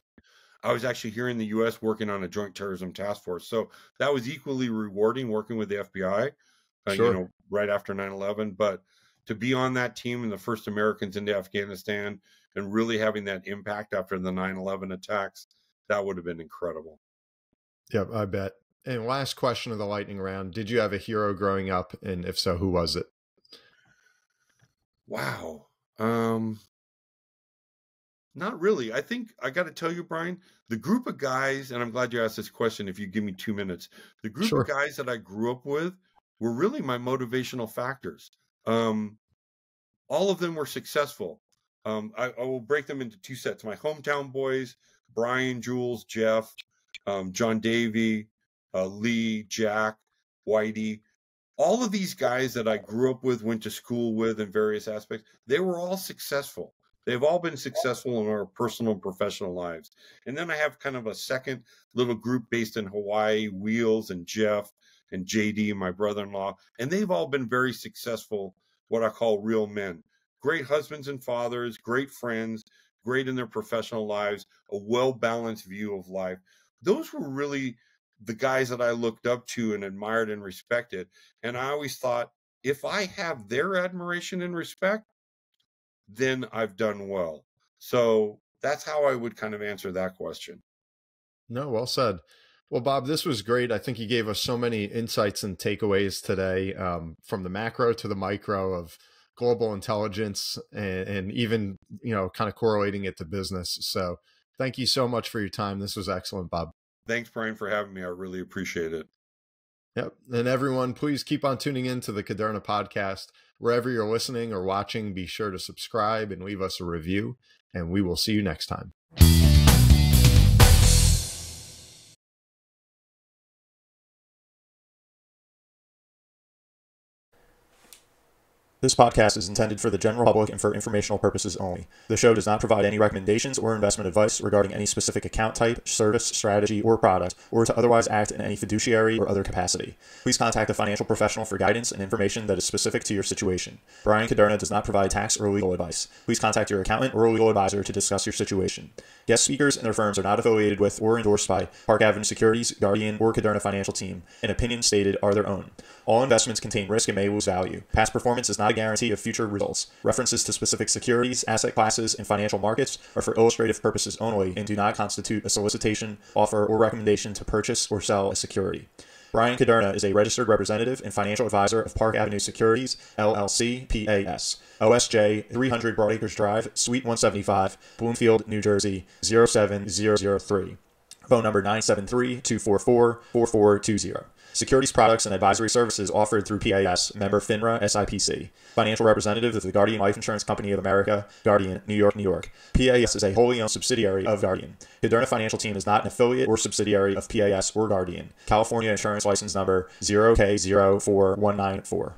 I was actually here in the U.S. working on a joint terrorism task force. So that was equally rewarding working with the FBI, sure. Right after 9/11. But to be on that team and the first Americans into Afghanistan and really having that impact after the 9/11 attacks, that would have been incredible.
Yep, I bet. And last question of the lightning round. Did you have a hero growing up? And if so, who was it?
Wow. Not really. I think I got to tell you, Brian, the group of guys, and I'm glad you asked this question if you give me 2 minutes, the group
Sure.
of guys that I grew up with were really my motivational factors. All of them were successful. I will break them into 2 sets. My hometown boys, Brian, Jules, Jeff, John Davey, Lee, Jack, Whitey. All of these guys that I grew up with, went to school with in various aspects, they were all successful. They've all been successful in our personal and professional lives. And then I have kind of a second little group based in Hawaii, Wheels and Jeff and JD, my brother-in-law. And they've all been very successful, what I call real men. Great husbands and fathers, great friends, great in their professional lives, a well-balanced view of life. Those were really the guys that I looked up to and admired and respected. And I always thought, if I have their admiration and respect, then I've done well. So that's how I would kind of answer that question.
No, well said. Well, Bob, this was great. I think you gave us so many insights and takeaways today, from the macro to the micro of global intelligence and even, kind of correlating it to business. So thank you so much for your time. This was excellent, Bob.
Thanks, Brian, for having me. I really appreciate it.
Yep. And everyone, please keep on tuning in to the Caderna podcast. Wherever you're listening or watching, be sure to subscribe and leave us a review, and we will see you next time.
This podcast is intended for the general public and for informational purposes only. The show does not provide any recommendations or investment advice regarding any specific account type, service, strategy, or product, or to otherwise act in any fiduciary or other capacity. Please contact a financial professional for guidance and information that is specific to your situation. Brian Caderna does not provide tax or legal advice. Please contact your accountant or legal advisor to discuss your situation. Guest speakers and their firms are not affiliated with or endorsed by Park Avenue Securities, Guardian, or Caderna Financial Team, and opinions stated are their own. All investments contain risk and may lose value. Past performance is not a guarantee of future results. References to specific securities, asset classes, and financial markets are for illustrative purposes only and do not constitute a solicitation, offer, or recommendation to purchase or sell a security. Brian Caderna is a registered representative and financial advisor of Park Avenue Securities, LLC, PAS. OSJ 300 Broadacres Drive, Suite 175, Bloomfield, New Jersey, 07003. Phone number 973-244-4420. Securities products and advisory services offered through PAS, member FINRA SIPC. Financial representative of the Guardian Life Insurance Company of America, Guardian, New York, New York. PAS is a wholly owned subsidiary of Guardian. Caderna Financial Team is not an affiliate or subsidiary of PAS or Guardian. California Insurance License Number 0K04194.